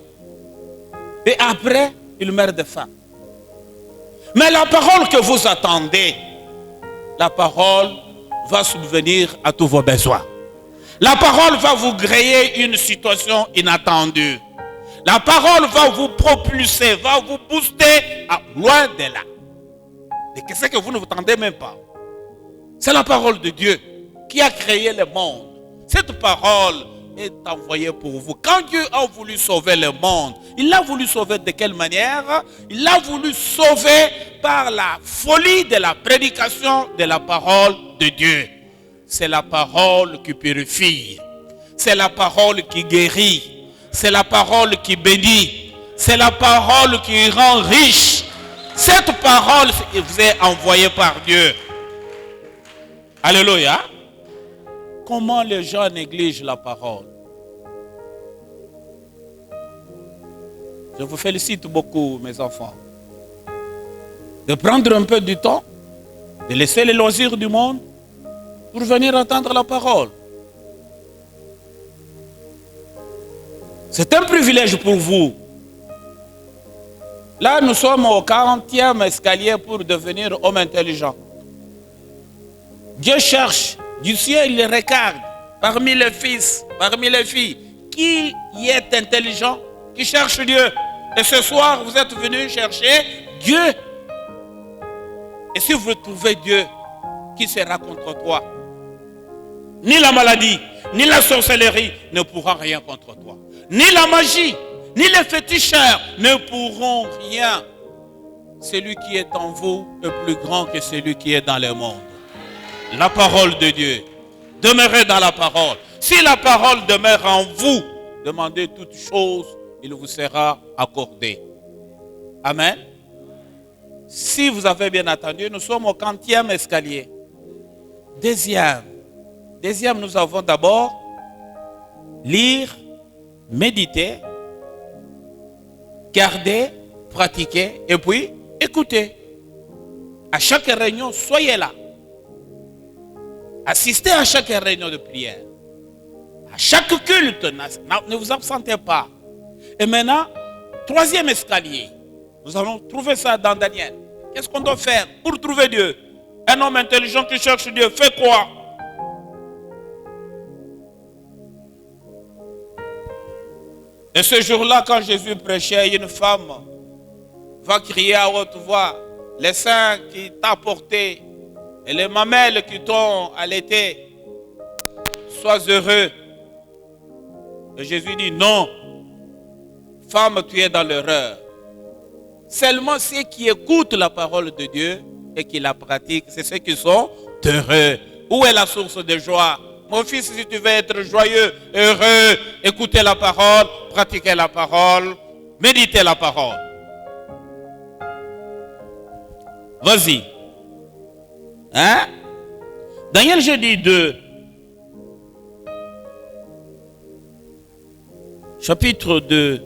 Et après, il meurt de faim. Mais la parole que vous attendez, la parole va subvenir à tous vos besoins. La parole va vous créer une situation inattendue. La parole va vous propulser, va vous booster à loin de là. Et qu'est-ce que vous ne vous attendez même pas? C'est la parole de Dieu qui a créé le monde. Cette parole est envoyée pour vous. Quand Dieu a voulu sauver le monde, il l'a voulu sauver de quelle manière? Il l'a voulu sauver par la folie de la prédication de la parole de Dieu. C'est la parole qui purifie. C'est la parole qui guérit. C'est la parole qui bénit. C'est la parole qui rend riche. Cette parole vous est envoyée par Dieu. Alléluia. Comment les gens négligent la parole? Je vous félicite beaucoup, mes enfants, de prendre un peu du temps, de laisser les loisirs du monde pour venir entendre la parole. C'est un privilège pour vous. Là, nous sommes au 40e escalier pour devenir homme intelligent. Dieu cherche, du ciel il regarde, parmi les fils, parmi les filles, qui y est intelligent, qui cherche Dieu. Et ce soir, vous êtes venus chercher Dieu. Et si vous trouvez Dieu, qui sera contre toi? Ni la maladie, ni la sorcellerie ne pourra rien contre toi. Ni la magie, ni les féticheurs ne pourront rien. Celui qui est en vous est plus grand que celui qui est dans le monde. La parole de Dieu. Demeurez dans la parole. Si la parole demeure en vous, demandez toutes choses, il vous sera accordé. Amen. Si vous avez bien entendu, nous sommes au 40e escalier. Deuxième, nous avons d'abord lire, méditer, garder, pratiquer et puis écouter. À chaque réunion, soyez là. Assistez à chaque réunion de prière. À chaque culte, ne vous absentez pas. Et maintenant, troisième escalier. Nous allons trouver ça dans Daniel. Qu'est-ce qu'on doit faire pour trouver Dieu? Un homme intelligent qui cherche Dieu fait quoi? Et ce jour-là, quand Jésus prêchait, une femme va crier à haute voix, les seins qui t'ont porté et les mamelles qui t'ont allaité, sois heureux. Et Jésus dit, non, femme, tu es dans l'erreur. Seulement ceux qui écoutent la parole de Dieu et qui la pratiquent, c'est ceux qui sont heureux. Où est la source de joie? Mon fils, si tu veux être joyeux, heureux, écoutez la parole, pratiquez la parole, méditez la parole. Vas-y. Hein? Daniel, jeudi 2. Chapitre 2.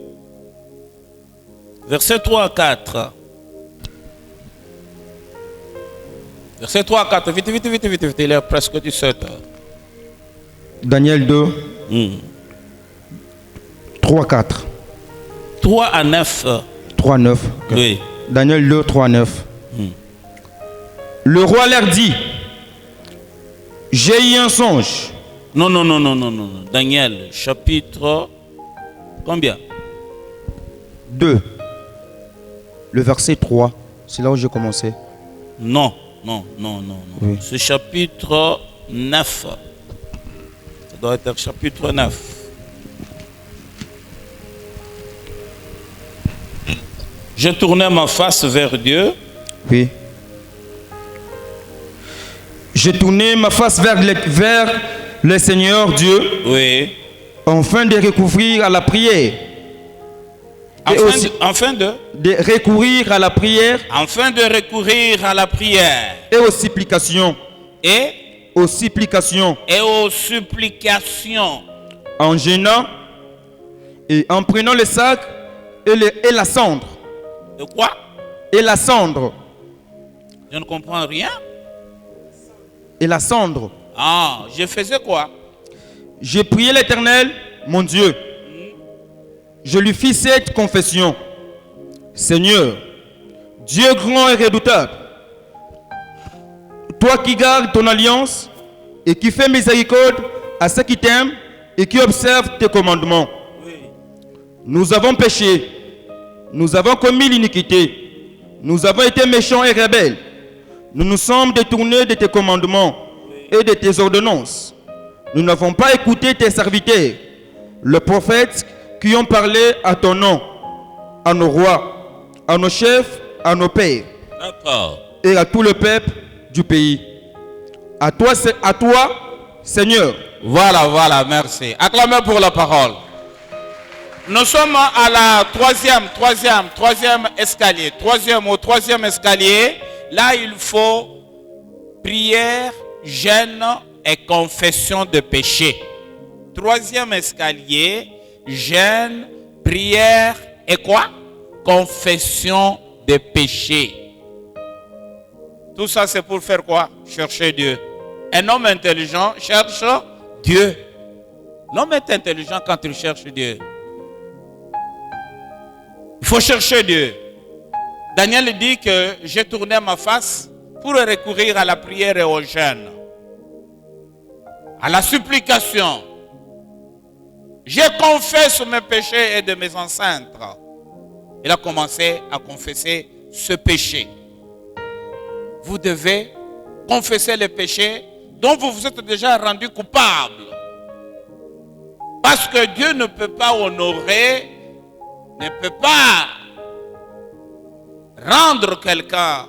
Verset 3 à 4. Verset 3 à 4. Vite. Il est presque 17 heures. Daniel 2, 3, 4. 3 à 9. 3, 9. Okay. Oui. Daniel 2, 3, 9. Le roi leur dit, j'ai eu un songe. Non. Daniel, chapitre combien? 2. Le verset 3. C'est là où j'ai commencé. Non. Oui. C'est chapitre 9. Ça doit être chapitre 9. Je tournais ma face vers Dieu. Oui. J'ai tourné ma face vers le Seigneur Dieu. Oui. Afin de recourir à la prière. Afin de recourir à la prière. Afin de recourir à la prière. Et aux supplications. Et aux supplications. Et aux supplications. En gênant et en prenant le sac et la cendre. De quoi? Et la cendre. Je ne comprends rien. Et la cendre. Ah, je faisais quoi? J'ai prié l'Éternel, mon Dieu. Je lui fis cette confession. Seigneur, Dieu grand et redoutable, toi qui gardes ton alliance et qui fais miséricorde à ceux qui t'aiment et qui observent tes commandements. Oui. Nous avons péché, nous avons commis l'iniquité, nous avons été méchants et rebelles. Nous nous sommes détournés de tes commandements et de tes ordonnances. Nous n'avons pas écouté tes serviteurs, les prophètes qui ont parlé à ton nom, à nos rois, à nos chefs, à nos pères. D'accord. Et à tout le peuple du pays. À toi, Seigneur. Voilà, merci. Acclamez pour la parole. Nous sommes à la troisième escalier. Troisième escalier. Là, il faut prière, jeûne et confession de péché. Troisième escalier, jeûne, prière et quoi? Confession de péché. Tout ça, c'est pour faire quoi? Chercher Dieu. Un homme intelligent cherche Dieu. L'homme est intelligent quand il cherche Dieu. faut chercher Dieu. Daniel dit que j'ai tourné ma face pour recourir à la prière et au jeûne, à la supplication. J'ai confessé mes péchés et de mes ancêtres. Il a commencé à confesser ce péché. Vous devez confesser les péchés dont vous vous êtes déjà rendu coupable. Parce que Dieu ne peut pas honorer, ne peut pas rendre quelqu'un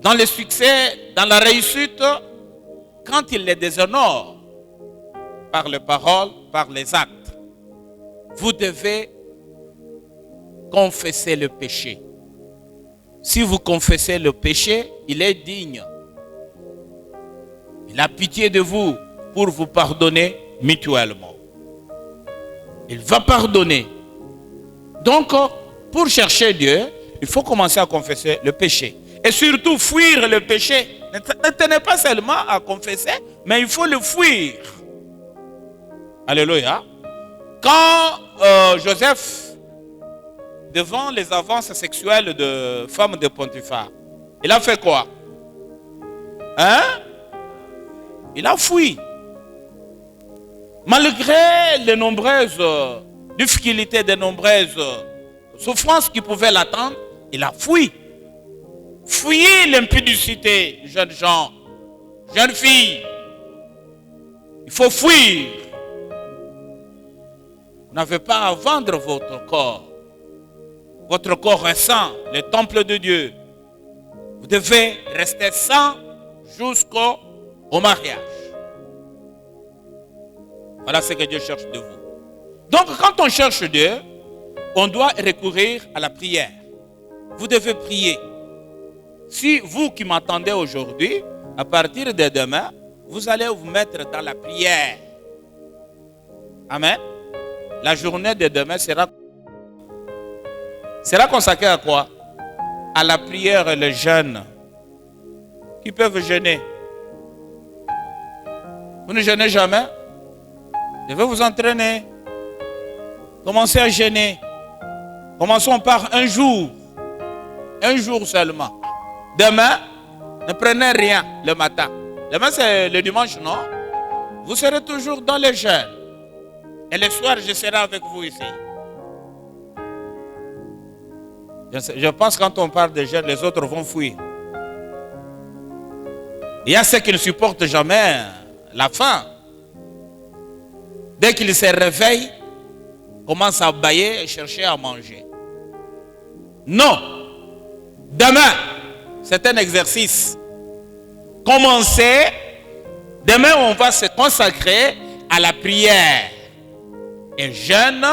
dans le succès, dans la réussite, quand il les déshonore par les paroles, par les actes. Vous devez confesser le péché. Si vous confessez le péché, il est digne. Il a pitié de vous pour vous pardonner mutuellement. Il va pardonner. Donc, pour chercher Dieu, il faut commencer à confesser le péché. Et surtout, fuir le péché. Ne tenez pas seulement à confesser, mais il faut le fuir. Alléluia. Quand Joseph, devant les avances sexuelles de femmes de Potiphar, il a fait quoi? Il a fui. Malgré les nombreuses difficultés, de nombreuses souffrances qui pouvaient l'attendre, il a fui. Fuyez l'impudicité, jeunes gens, jeunes filles. Il faut fuir. Vous n'avez pas à vendre votre corps. Votre corps est saint, le temple de Dieu. Vous devez rester saint jusqu'au mariage. Voilà ce que Dieu cherche de vous. Donc, quand on cherche Dieu, on doit recourir à la prière. Vous devez prier. Si vous qui m'entendez aujourd'hui, à partir de demain, vous allez vous mettre dans la prière. Amen. La journée de demain sera consacrée à quoi? À la prière et le jeûne. Qui peuvent jeûner? Vous ne jeûnez jamais? Vous devez vous entraîner. Commencez à jeûner. Commençons par un jour. Un jour seulement. Demain, ne prenez rien le matin. Demain, c'est le dimanche, non? Vous serez toujours dans le jeûne. Et le soir, je serai avec vous ici. Je pense que quand on parle de jeûne, les autres vont fuir. Il y a ceux qui ne supportent jamais la faim. Dès qu'ils se réveillent, commencent à bâiller et chercher à manger. Non. Demain, c'est un exercice. Commencez. Demain, on va se consacrer à la prière et jeûne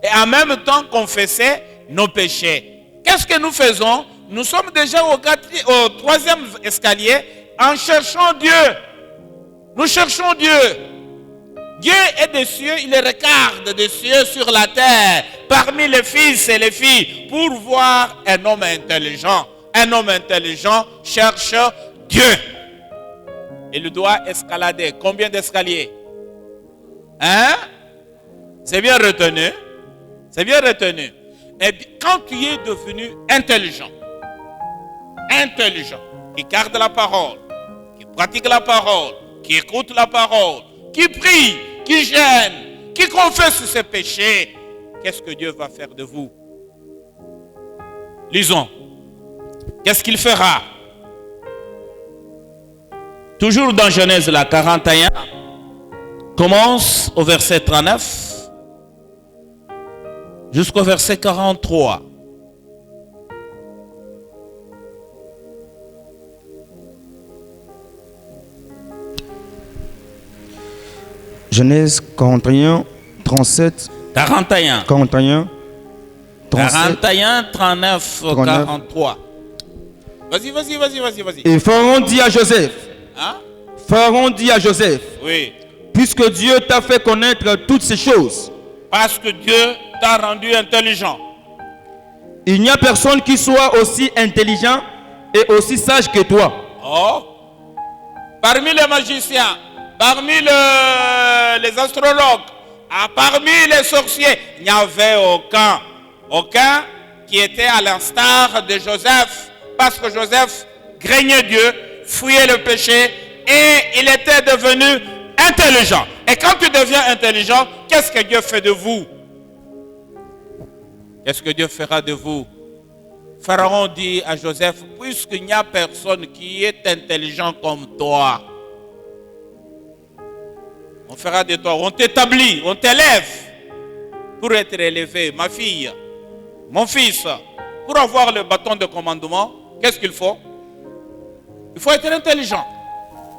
et en même temps confesser nos péchés. Qu'est-ce que nous faisons? Nous sommes déjà au 3e escalier en cherchant Dieu. Nous cherchons Dieu. Dieu est des cieux, il regarde des cieux sur la terre, parmi les fils et les filles, pour voir un homme intelligent. Un homme intelligent cherche Dieu. Il doit escalader. Combien d'escaliers? C'est bien retenu. C'est bien retenu. Et quand tu es devenu intelligent, qui garde la parole, qui pratique la parole, qui écoute la parole, qui prie, qui gêne, qui confesse ses péchés, qu'est-ce que Dieu va faire de vous? Lisons. Qu'est-ce qu'il fera? Toujours dans Genèse la 41, commence au verset 39 jusqu'au verset 43. Genèse 41, 37. 41. 41, 37. 41, 39, 43. Vas-y. Et Pharaon dit à Joseph. Pharaon dit à Joseph. Oui. Puisque Dieu t'a fait connaître toutes ces choses. Parce que Dieu t'a rendu intelligent. Il n'y a personne qui soit aussi intelligent et aussi sage que toi. Oh. Parmi les magiciens, parmi les astrologues, parmi les sorciers, il n'y avait Aucun qui était à l'instar de Joseph, parce que Joseph craignait Dieu, fuyait le péché et il était devenu intelligent. Et quand tu deviens intelligent, qu'est-ce que Dieu fait de vous? Qu'est-ce que Dieu fera de vous? Pharaon dit à Joseph, puisqu'il n'y a personne qui est intelligent comme toi, on fera de toi, on t'établit, on t'élève pour être élevé. Ma fille, mon fils, pour avoir le bâton de commandement, qu'est-ce qu'il faut? Il faut être intelligent.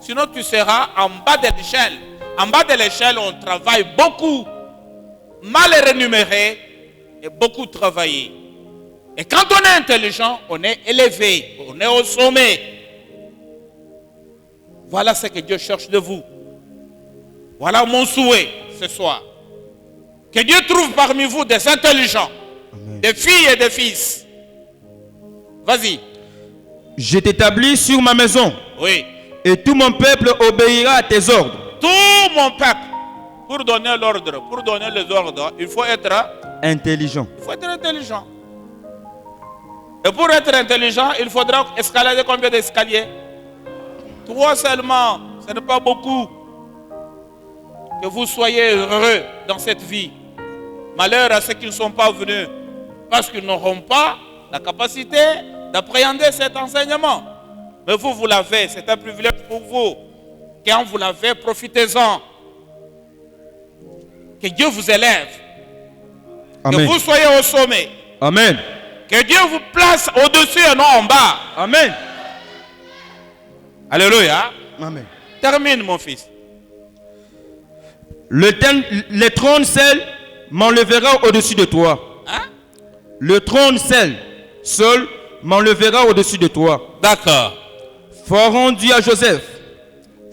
Sinon, tu seras en bas de l'échelle. En bas de l'échelle, on travaille beaucoup, mal rémunéré et beaucoup travaillé. Et quand on est intelligent, on est élevé, on est au sommet. Voilà ce que Dieu cherche de vous. Voilà mon souhait ce soir. Que Dieu trouve parmi vous des intelligents, Amen. Des filles et des fils. Vas-y. Je t'établis sur ma maison. Oui. Et tout mon peuple obéira à tes ordres. Tout mon peuple. Pour donner l'ordre, pour donner les ordres, il faut être intelligent. Il faut être intelligent. Et pour être intelligent, il faudra escalader combien d'escaliers? 3 seulement. Ce n'est pas beaucoup. Que vous soyez heureux dans cette vie. Malheur à ceux qui ne sont pas venus. Parce qu'ils n'auront pas la capacité d'appréhender cet enseignement. Mais vous, vous l'avez. C'est un privilège pour vous. Quand vous l'avez, profitez-en. Que Dieu vous élève. Amen. Que vous soyez au sommet. Amen. Que Dieu vous place au-dessus et non en bas. Amen. Alléluia. Amen. Termine, mon fils. Le trône seul m'enlèvera au-dessus de toi. Hein? Le trône seul m'enlèvera au-dessus de toi. D'accord. Pharaon dit à Joseph,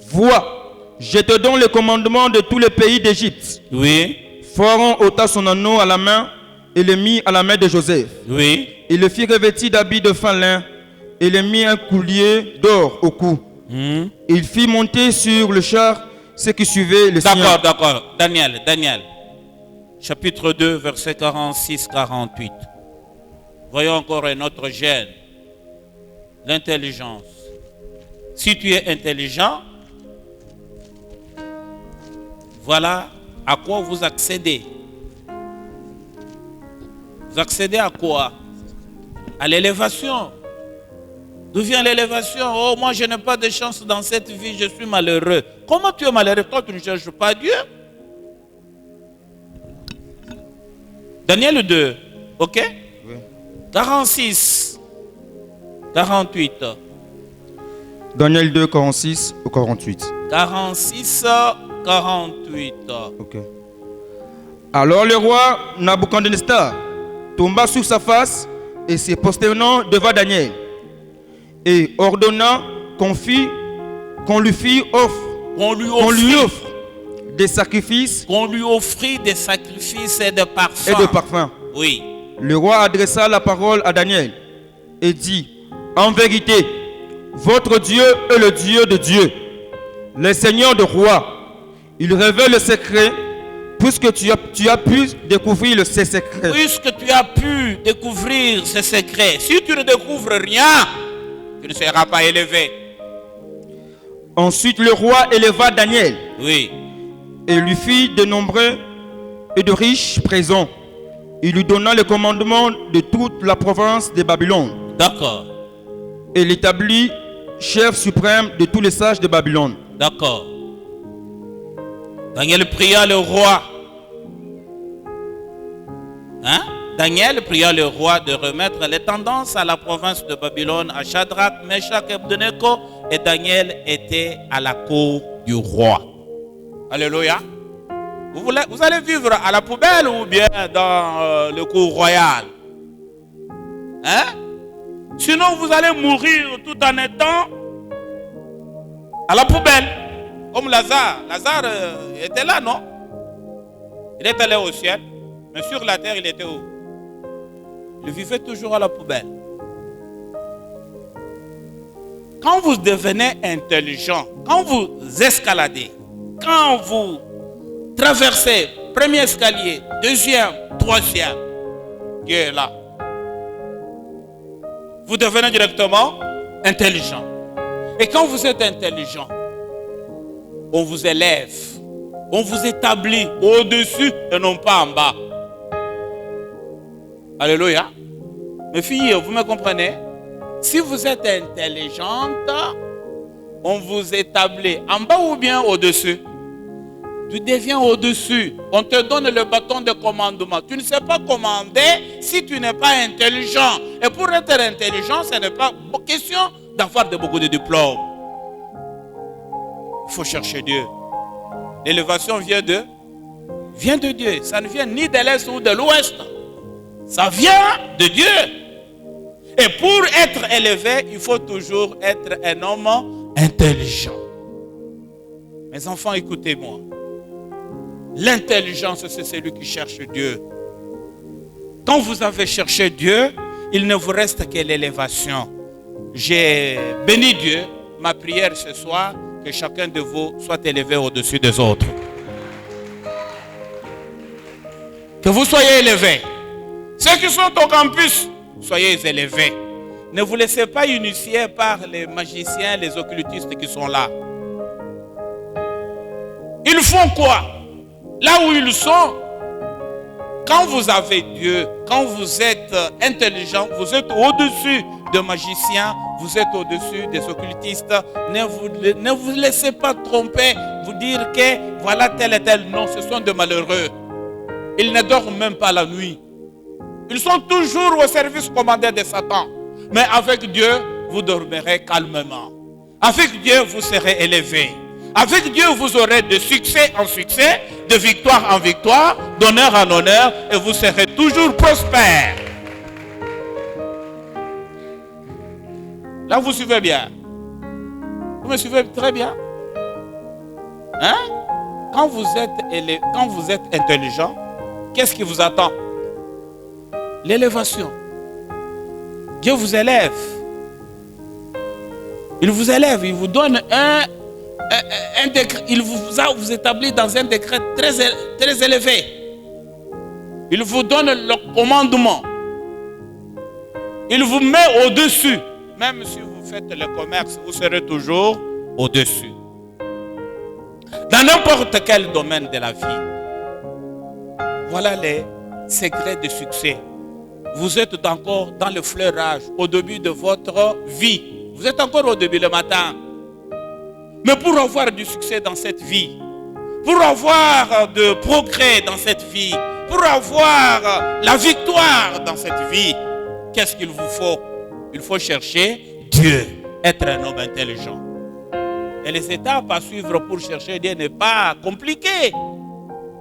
vois, je te donne le commandement de tous les pays d'Égypte. Oui. Pharaon ôta son anneau à la main et le mit à la main de Joseph. Oui. Il le fit revêtir d'habits de fin lin et le mit un collier d'or au cou. Il fit monter sur le char ceux qui suivaient le Seigneur. D'accord. Daniel. Chapitre 2, verset 46-48. Voyons encore un autre gène. L'intelligence. Si tu es intelligent, voilà à quoi vous accédez. Vous accédez à quoi? À l'élévation. D'où vient l'élévation? Oh, moi je n'ai pas de chance dans cette vie, je suis malheureux. Comment tu es malheureux? Toi tu ne cherches pas Dieu. Daniel 2, ok? Oui. 46, 48. Daniel 2, 46 ou 48. 46, 48. Ok. Alors le roi Nabuchodonosor tomba sur sa face et se prosternant devant Daniel et ordonna qu'on lui fit offre. Qu'on lui offre des sacrifices. Qu'on lui offrit des sacrifices et de parfums. Oui. Le roi adressa la parole à Daniel et dit, en vérité, votre Dieu est le Dieu de Dieu, le Seigneur de rois. Il révèle le secret, puisque tu as pu découvrir ces secrets. Puisque tu as pu découvrir ces secrets. Si tu ne découvres rien, tu ne seras pas élevé. Ensuite, le roi éleva Daniel. Oui. Et lui fit de nombreux et de riches présents. Il lui donna le commandement de toute la province de Babylone. D'accord. Et l'établit chef suprême de tous les sages de Babylone. D'accord. Daniel pria le roi. Daniel pria le roi de remettre les tendances à la province de Babylone à Shadrach, Meshach et Abednego, et Daniel était à la cour du roi. Alléluia. Vous allez vivre à la poubelle ou bien dans le cour royal? Sinon vous allez mourir tout en étant à la poubelle. Comme Lazare. Lazare était là, non? Il est allé au ciel. Mais sur la terre, il était où? Il vivait toujours à la poubelle. Quand vous devenez intelligent, quand vous escaladez, quand vous traversez premier escalier, deuxième, troisième, Dieu est là. Vous devenez directement intelligent. Et quand vous êtes intelligent, on vous élève, on vous établit au-dessus et non pas en bas. Alléluia. Mes filles, vous me comprenez? Si vous êtes intelligente, on vous établit en bas ou bien au-dessus? Tu deviens au-dessus. On te donne le bâton de commandement. Tu ne sais pas commander si tu n'es pas intelligent. Et pour être intelligent, ce n'est pas question d'avoir beaucoup de diplômes. Il faut chercher Dieu. L'élévation vient de Dieu. Ça ne vient ni de l'Est ou de l'Ouest. Ça vient de Dieu. Et pour être élevé, il faut toujours être un homme intelligent. Mes enfants, écoutez-moi. L'intelligence, c'est celui qui cherche Dieu. Quand vous avez cherché Dieu, il ne vous reste que l'élévation. J'ai béni Dieu. Ma prière ce soir, que chacun de vous soit élevé au-dessus des autres. Que vous soyez élevés. Ceux qui sont au campus, soyez élevés. Ne vous laissez pas initier par les magiciens, les occultistes qui sont là. Ils font quoi? Là où ils sont, quand vous avez Dieu, quand vous êtes intelligent, vous êtes au-dessus de magiciens, vous êtes au-dessus des occultistes. Ne vous laissez pas tromper, vous dire que voilà tel et tel. Non, ce sont des malheureux. Ils ne dorment même pas la nuit. Ils sont toujours au service commandé de Satan. Mais avec Dieu, vous dormirez calmement. Avec Dieu, vous serez élevés. Avec Dieu, vous aurez de succès en succès, de victoire en victoire, d'honneur en honneur, et vous serez toujours prospères. Là, vous suivez bien. Vous me suivez très bien. Hein? Quand vous êtes intelligent, qu'est-ce qui vous attend? L'élévation. Dieu vous élève. Il vous élève, il vous donne un décret, il vous établit dans un décret très élevé. Il vous donne le commandement. Il vous met au-dessus. Même si vous faites le commerce, vous serez toujours au-dessus. Dans n'importe quel domaine de la vie. Voilà les secrets de succès. Vous êtes encore dans le fleurage, au début de votre vie. Vous êtes encore au début le matin. Mais pour avoir du succès dans cette vie, pour avoir de progrès dans cette vie, pour avoir la victoire dans cette vie, qu'est-ce qu'il vous faut? Il faut chercher Dieu, être un homme intelligent. Et les étapes à suivre pour chercher Dieu n'est pas compliqué.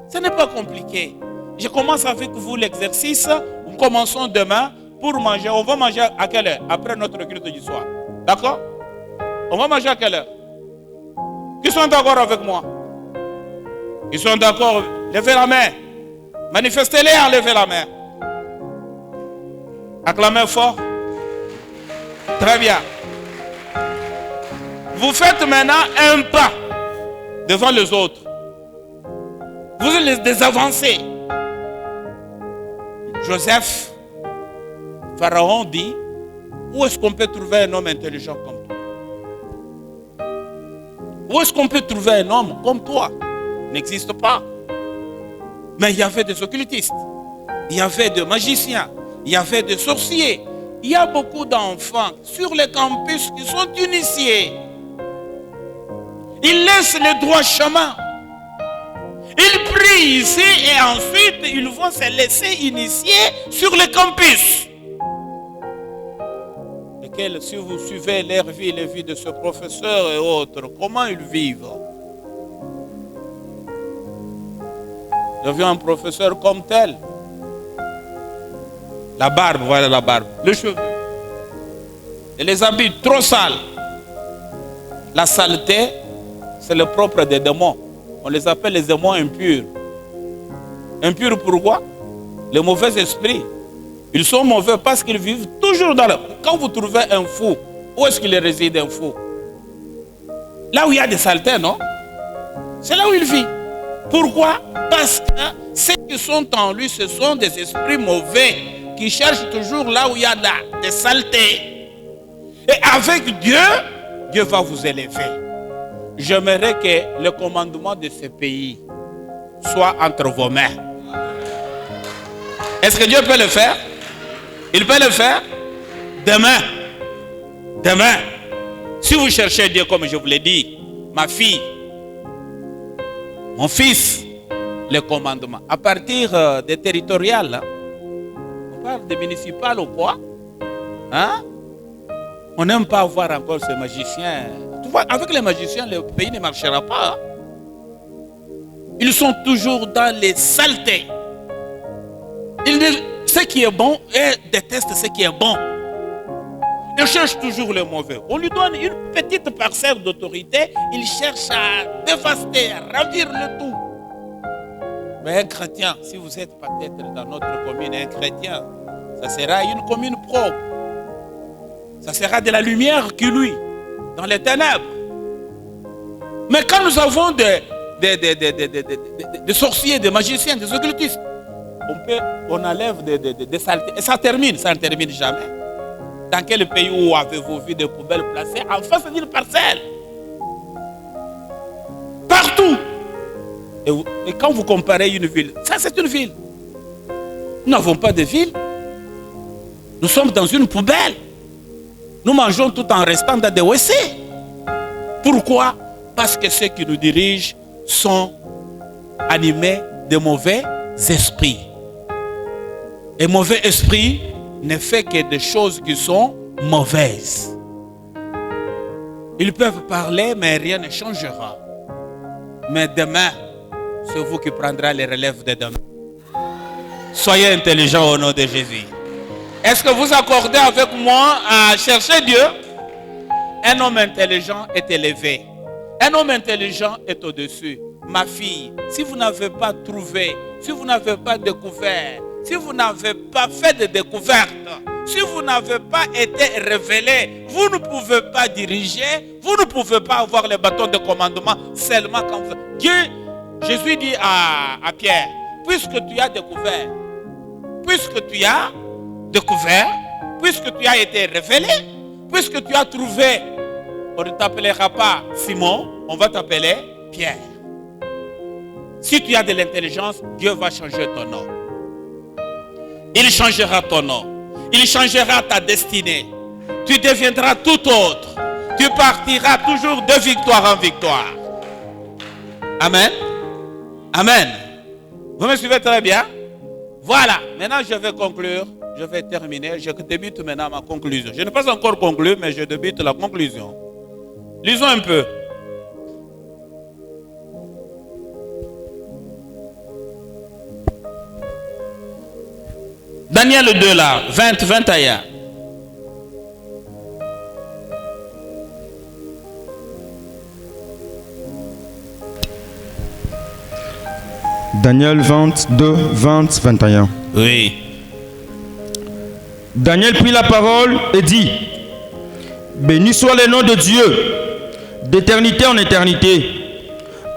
Ce n'est pas compliqué. Je commence avec vous l'exercice. Nous commençons demain pour manger. On va manger à quelle heure? Après notre culte du soir. D'accord? On va manger à quelle heure? Qui sont d'accord avec moi? Ils sont d'accord? Levez la main. Manifestez-les en levez la main. Acclamez fort. Très bien. Vous faites maintenant un pas devant les autres. Vous les avancez. Joseph, Pharaon dit, où est-ce qu'on peut trouver un homme intelligent comme toi? Où est-ce qu'on peut trouver un homme comme toi? Il n'existe pas. Mais il y avait des occultistes, il y avait des magiciens, il y avait des sorciers. Il y a beaucoup d'enfants sur les campus qui sont initiés. Ils laissent le droit chemin. Ils prient ici et ensuite ils vont se laisser initier sur le campus. Et si vous suivez leur vie, les vies de ce professeur et autres, comment ils vivent? J'ai vu un professeur comme tel. La barbe, voilà la barbe. Les cheveux. Et les habits trop sales. La saleté, c'est le propre des démons. On les appelle les démons impurs. Impurs pourquoi? Les mauvais esprits. Ils sont mauvais parce qu'ils vivent toujours dans le... Quand vous trouvez un fou, où est-ce qu'il réside un fou? Là où il y a des saletés, non? C'est là où il vit. Pourquoi? Parce que ceux qui sont en lui, ce sont des esprits mauvais qui cherchent toujours là où il y a des saletés. Et avec Dieu, Dieu va vous élever. J'aimerais que le commandement de ce pays soit entre vos mains. Est-ce que Dieu peut le faire? Il peut le faire? Demain. Demain. Si vous cherchez Dieu, comme je vous l'ai dit, ma fille, mon fils, le commandement. À partir des territoriales, hein, on parle des municipales ou quoi? Hein? On n'aime pas voir encore ces magiciens. Tu vois, avec les magiciens, le pays ne marchera pas. Hein? Ils sont toujours dans les saletés. Ce qui est bon, ils détestent ce qui est bon. Ils cherchent toujours le mauvais. On lui donne une petite parcelle d'autorité, il cherche à dévaster, à ravir le tout. Mais un chrétien, si vous êtes peut-être dans notre commune, un chrétien, ça sera une commune propre. Ça sera de la lumière qui lui, dans les ténèbres. Mais quand nous avons des sorciers, des magiciens, des occultistes, on enlève des saletés. Et ça ne termine jamais. Dans quel pays où avez-vous vu des poubelles placées en face d'une parcelle? Partout. Et quand vous comparez une ville, ça c'est une ville. Nous n'avons pas de ville. Nous sommes dans une poubelle. Nous mangeons tout en restant dans des WC. Pourquoi? Parce que ceux qui nous dirigent sont animés de mauvais esprits. Et mauvais esprit ne fait que des choses qui sont mauvaises. Ils peuvent parler, mais rien ne changera. Mais demain, c'est vous qui prendrez les relèves de demain. Soyez intelligents au nom de Jésus. Est-ce que vous accordez avec moi à chercher Dieu? Un homme intelligent est élevé. Un homme intelligent est au-dessus. Ma fille, si vous n'avez pas trouvé, si vous n'avez pas découvert, si vous n'avez pas fait de découvertes, si vous n'avez pas été révélé, vous ne pouvez pas diriger, vous ne pouvez pas avoir le bâton de commandement seulement quand vous... Dieu, Jésus dit à Pierre, puisque tu as découvert, puisque tu as été révélé, puisque tu as trouvé, on ne t'appellera pas Simon, on va t'appeler Pierre. Si tu as de l'intelligence, Dieu va changer ton nom. Il changera ton nom. Il changera ta destinée. Tu deviendras tout autre. Tu partiras toujours de victoire en victoire. Amen. Amen. Vous me suivez très bien? Voilà. Maintenant, je vais conclure. Je vais terminer. Je débute maintenant ma conclusion. Je n'ai pas encore conclu, mais je débute la conclusion. Lisons un peu. Daniel 2 là, 21. Daniel 22, 20, 21. Oui. Daniel prit la parole et dit: béni soit le nom de Dieu, d'éternité en éternité.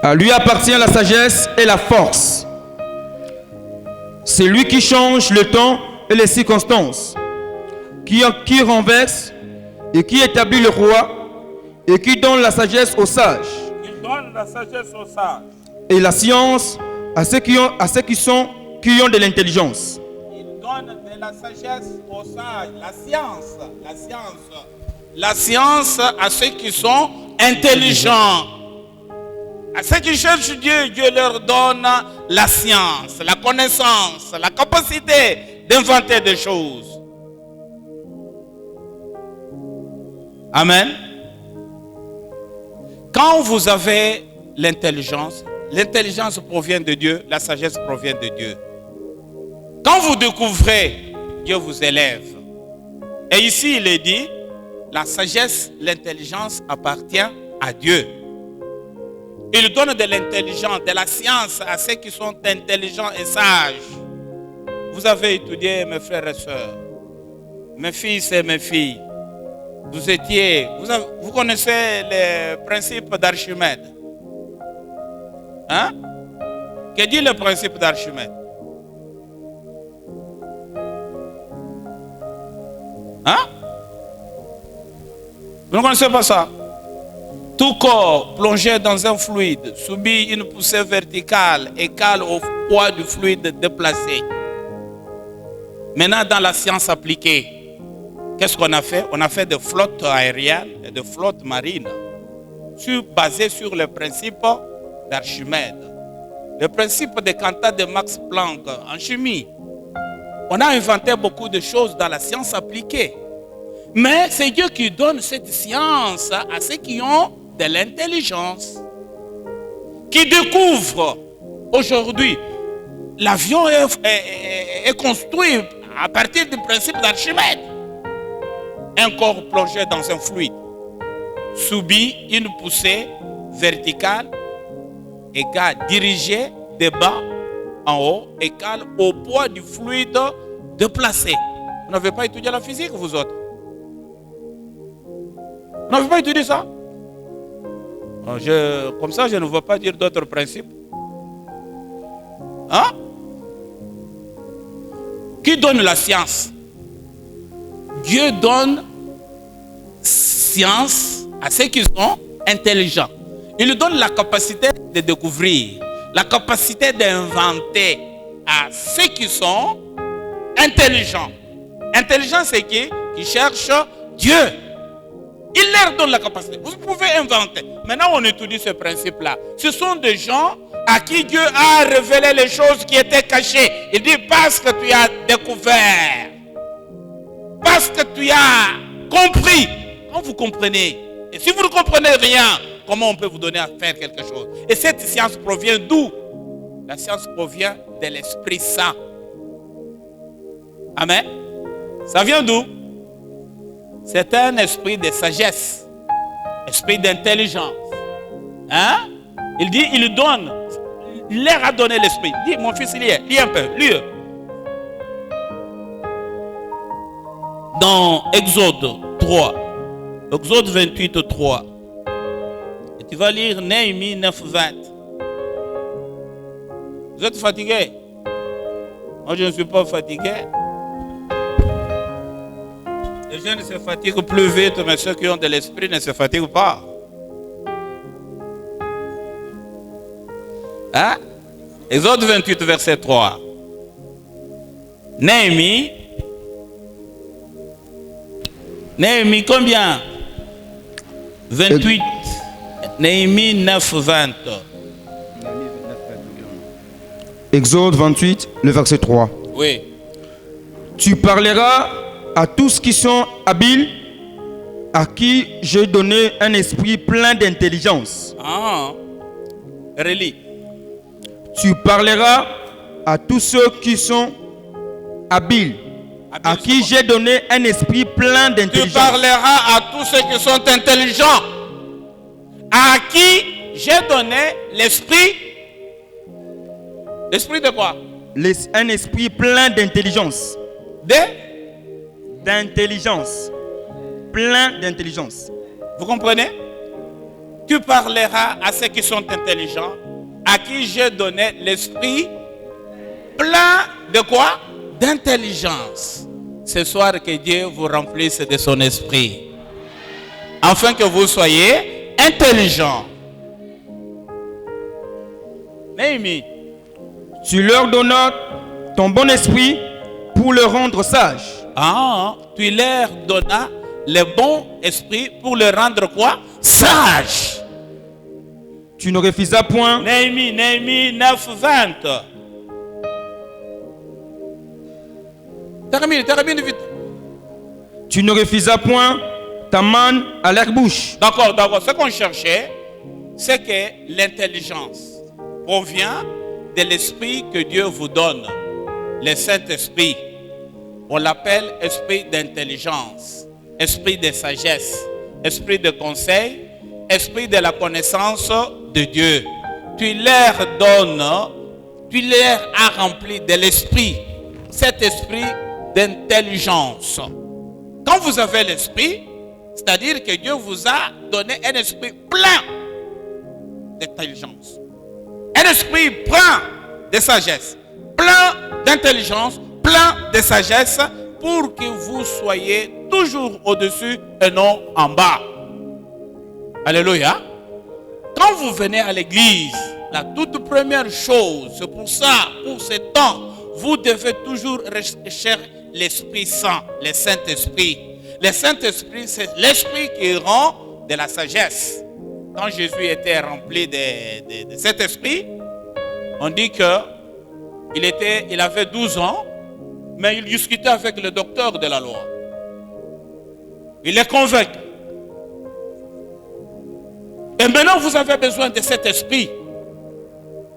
À lui appartient la sagesse et la force. C'est lui qui change le temps et les circonstances, qui renverse et qui établit le roi, et qui donne la sagesse aux sages. Il donne la sagesse aux sages. Et la science à ceux qui ont de l'intelligence. Il donne de la sagesse aux sages. La science à ceux qui sont intelligents. À ceux qui cherchent Dieu, Dieu leur donne la science, la connaissance, la capacité d'inventer des choses. Amen. Quand vous avez l'intelligence provient de Dieu, la sagesse provient de Dieu. Quand vous découvrez, Dieu vous élève. Et ici, il est dit, la sagesse, l'intelligence appartient à Dieu. Il donne de l'intelligence, de la science à ceux qui sont intelligents et sages. Vous avez étudié, mes frères et sœurs, mes fils et mes filles. Vous connaissez les principes d'Archimède. Hein? Que dit le principe d'Archimède? Hein? Vous ne connaissez pas ça? Tout corps plongé dans un fluide subit une poussée verticale égale au poids du fluide déplacé. Maintenant, dans la science appliquée, qu'est-ce qu'on a fait? On a fait des flottes aériennes et des flottes marines basées sur le principe d'Archimède, le principe des cantats de Max Planck en chimie. On a inventé beaucoup de choses dans la science appliquée. Mais c'est Dieu qui donne cette science à ceux qui ont de l'intelligence, qui découvrent aujourd'hui. L'avion est construit à partir du principe d'Archimède. Un corps plongé dans un fluide subit une poussée verticale égale, dirigée de bas en haut, égale au poids du fluide déplacé. Vous n'avez pas étudié la physique, vous autres? Vous n'avez pas étudié ça? Comme ça, je ne veux pas dire d'autres principes. Hein? Qui donne la science? Dieu donne science à ceux qui sont intelligents. Il donne la capacité de découvrir, la capacité d'inventer à ceux qui sont intelligents. Intelligent, c'est qui cherche Dieu. Il leur donne la capacité. Vous pouvez inventer. Maintenant, on étudie ce principe-là. Ce sont des gens à qui Dieu a révélé les choses qui étaient cachées. Il dit parce que tu as découvert, parce que tu as compris. Quand vous comprenez, et si vous ne comprenez rien, comment on peut vous donner à faire quelque chose? Et cette science provient d'où? La science provient de l'Esprit Saint. Amen. Ça vient d'où? C'est un esprit de sagesse, esprit d'intelligence. Hein? Il dit, il donne, il leur a donné l'esprit. Dis, mon fils, lis un peu, lis. Dans Exode 3, Exode 28, 3. Et tu vas lire Néhémie 9, 20. Vous êtes fatigué? Moi, je ne suis pas fatigué. Les gens ne se fatiguent plus vite, mais ceux qui ont de l'esprit ne se fatiguent pas. Hein? Exode 28, verset 3. Néhémie combien? 28. Néhémie 9, 20. Exode 28, le verset 3. Oui. Tu parleras à tous qui sont habiles, à qui j'ai donné un esprit plein d'intelligence. Ah. Relis. Tu parleras à tous ceux qui sont habiles, à qui j'ai donné un esprit plein d'intelligence. Tu parleras à tous ceux qui sont intelligents, à qui j'ai donné l'esprit. L'esprit de quoi? Un esprit plein d'intelligence. D'intelligence. Plein d'intelligence. Vous comprenez? Tu parleras à ceux qui sont intelligents, à qui j'ai donné l'esprit plein de quoi? D'intelligence. Ce soir, que Dieu vous remplisse de son esprit, afin que vous soyez intelligents. Néhémie. Tu leur donnas ton bon esprit pour le rendre sage. Ah, tu leur donnas le bon esprit pour le rendre quoi? Sage. Tu ne refusas point. Néhémie 9, 20. Termine vite. Tu ne refusas point ta manne à leur bouche. D'accord. Ce qu'on cherchait, c'est que l'intelligence provient de l'esprit que Dieu vous donne, le Saint-Esprit. On l'appelle esprit d'intelligence, esprit de sagesse, esprit de conseil, esprit de la connaissance de Dieu. Tu leur donnes, tu leur as rempli de l'esprit, cet esprit d'intelligence. Quand vous avez l'esprit, c'est-à-dire que Dieu vous a donné un esprit plein d'intelligence, un esprit plein de sagesse, plein d'intelligence, plein de sagesse, pour que vous soyez toujours au-dessus et non en bas. Alléluia. Quand vous venez à l'église, la toute première chose, c'est pour ça, pour ce temps, vous devez toujours rechercher l'Esprit Saint, le Saint-Esprit. Le Saint-Esprit, c'est l'Esprit qui rend de la sagesse. Quand Jésus était rempli de cet esprit, on dit qu'il avait 12 ans, mais il discutait avec le docteur de la loi. Il est convaincu. Et maintenant, vous avez besoin de cet esprit,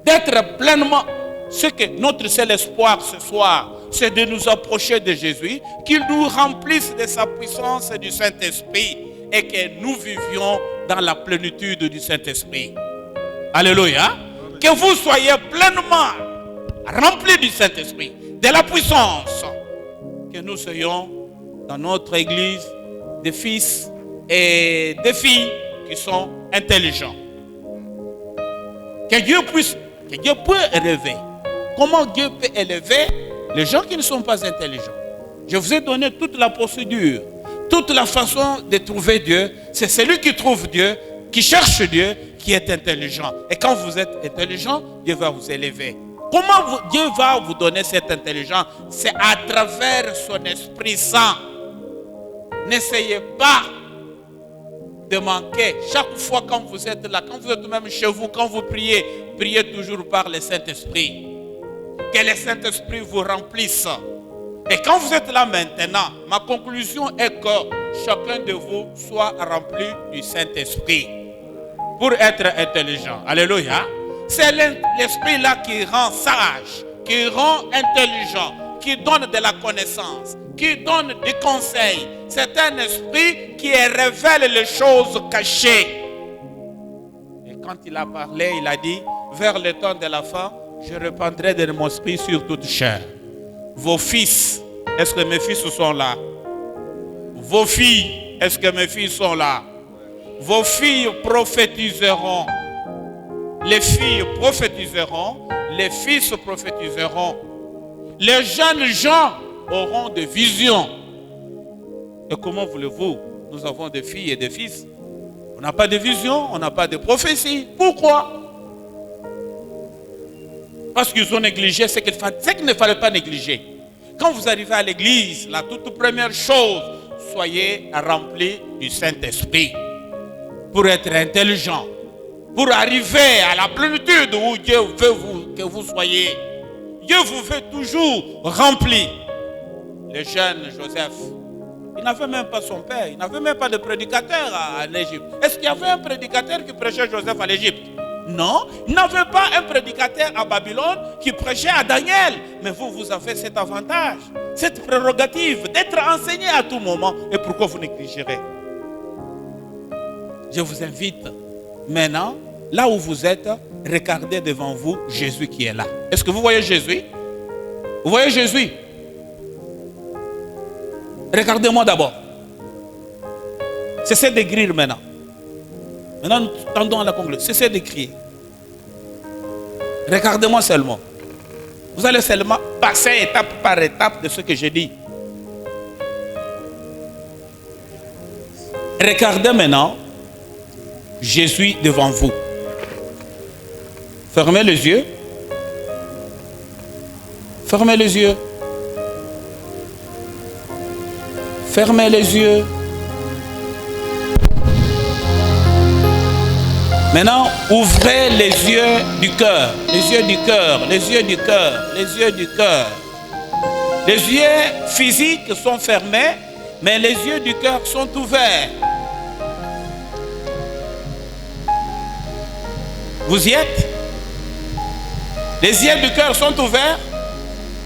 d'être pleinement. Ce que notre seul espoir ce soir, c'est de nous approcher de Jésus, qu'il nous remplisse de sa puissance et du Saint-Esprit, et que nous vivions dans la plénitude du Saint-Esprit. Alléluia. Que vous soyez pleinement remplis du Saint-Esprit, de la puissance. Que nous soyons dans notre église des fils et des filles qui sont intelligents. Que Dieu peut élever. Comment Dieu peut élever les gens qui ne sont pas intelligents? Je vous ai donné toute la procédure, toute la façon de trouver Dieu. C'est celui qui trouve Dieu, qui cherche Dieu, qui est intelligent. Et quand vous êtes intelligent, Dieu va vous élever. Comment Dieu va vous donner cette intelligence? C'est à travers son Esprit Saint. N'essayez pas de manquer. Chaque fois quand vous êtes là, quand vous êtes même chez vous, quand vous priez, priez toujours par le Saint-Esprit. Que le Saint-Esprit vous remplisse. Et quand vous êtes là maintenant, ma conclusion est que chacun de vous soit rempli du Saint-Esprit pour être intelligent. Alléluia. C'est l'Esprit là qui rend sage, qui rend intelligent, qui donne de la connaissance, qui donne des conseils. C'est un esprit qui révèle les choses cachées. Et quand il a parlé, il a dit, vers le temps de la fin, je répandrai de mon esprit sur toute chair. Vos fils, est-ce que mes fils sont là? Vos filles, est-ce que mes filles sont là? Vos filles prophétiseront. Les filles prophétiseront. Les fils prophétiseront. Les jeunes gens auront des visions. Et comment voulez-vous? Nous avons des filles et des fils. On n'a pas de vision, on n'a pas de prophétie. Pourquoi? Parce qu'ils ont négligé ce qu'il ne fallait pas négliger. Quand vous arrivez à l'église, la toute première chose, soyez remplis du Saint-Esprit pour être intelligent, pour arriver à la plénitude où Dieu veut que vous soyez. Dieu vous veut toujours rempli. Le jeune Joseph, il n'avait même pas son père, il n'avait même pas de prédicateur en Égypte. Est-ce qu'il y avait un prédicateur qui prêchait Joseph à l'Égypte? Non, il n'avait pas un prédicateur à Babylone qui prêchait à Daniel. Mais vous avez cet avantage, cette prérogative d'être enseigné à tout moment. Et pourquoi vous négligerez? Je vous invite maintenant, là où vous êtes, regardez devant vous Jésus qui est là. Est-ce que vous voyez Jésus? Vous voyez Jésus? Regardez-moi d'abord. Cessez d'écrire maintenant. Maintenant, nous tendons à la conclusion. Cessez d'écrire. Regardez-moi seulement. Vous allez seulement passer étape par étape de ce que j'ai dit. Regardez maintenant Jésus devant vous. Fermez les yeux. Fermez les yeux. Fermez les yeux. Maintenant, ouvrez les yeux du cœur. Les yeux du cœur. Les yeux du cœur. Les yeux du cœur. Les yeux physiques sont fermés, mais les yeux du cœur sont ouverts. Vous y êtes? Les yeux du cœur sont ouverts.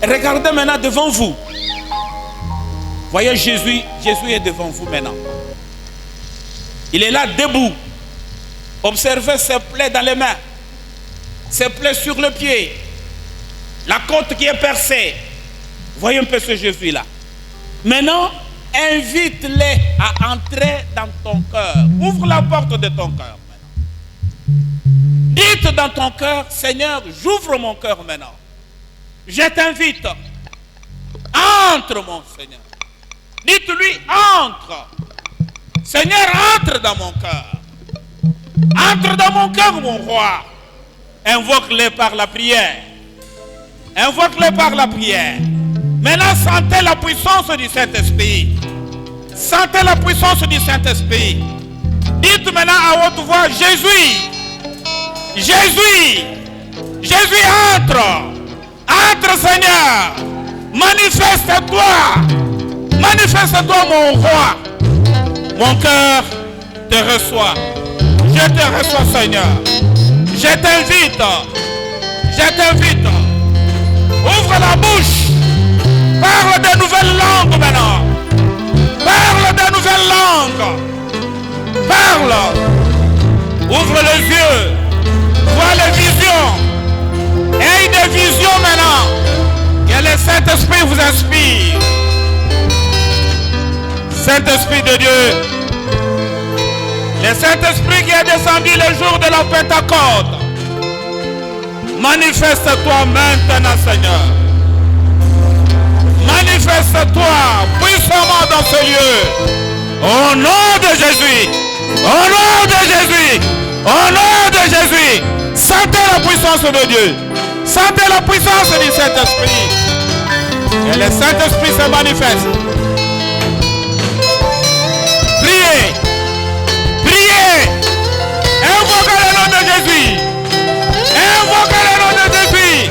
Regardez maintenant devant vous. Voyez Jésus. Jésus est devant vous maintenant. Il est là debout. Observez ses plaies dans les mains. Ses plaies sur le pied. La côte qui est percée. Voyez un peu ce Jésus-là. Maintenant, invite-les à entrer dans ton cœur. Ouvre la porte de ton cœur. Dites dans ton cœur, Seigneur, j'ouvre mon cœur maintenant. Je t'invite. Entre, mon Seigneur. Dites-lui, entre. Seigneur, entre dans mon cœur. Entre dans mon cœur, mon roi. Invoque-le par la prière. Invoque-le par la prière. Maintenant, sentez la puissance du Saint-Esprit. Sentez la puissance du Saint-Esprit. Dites maintenant à haute voix, Jésus. Jésus. Jésus, entre. Entre, Seigneur. Manifeste-toi. Manifeste-toi, mon roi. Mon cœur te reçoit. Je te reçois, Seigneur. Je t'invite. Je t'invite. Ouvre la bouche. Parle de nouvelles langues maintenant. Parle de nouvelles langues. Parle. Ouvre les yeux. Vois les visions. Aie des visions maintenant. Que le Saint-Esprit vous inspire. Saint-Esprit de Dieu. Le Saint-Esprit qui est descendu le jour de la Pentecôte. Manifeste-toi maintenant, Seigneur. Manifeste-toi puissamment dans ce lieu. Au nom de Jésus. Au nom de Jésus. Au nom de Jésus. Sentez la puissance de Dieu. Sentez la puissance du Saint-Esprit. Et le Saint-Esprit se manifeste. Priez. Priez. Invoquez le nom de Jésus. Invoquez le nom de Jésus.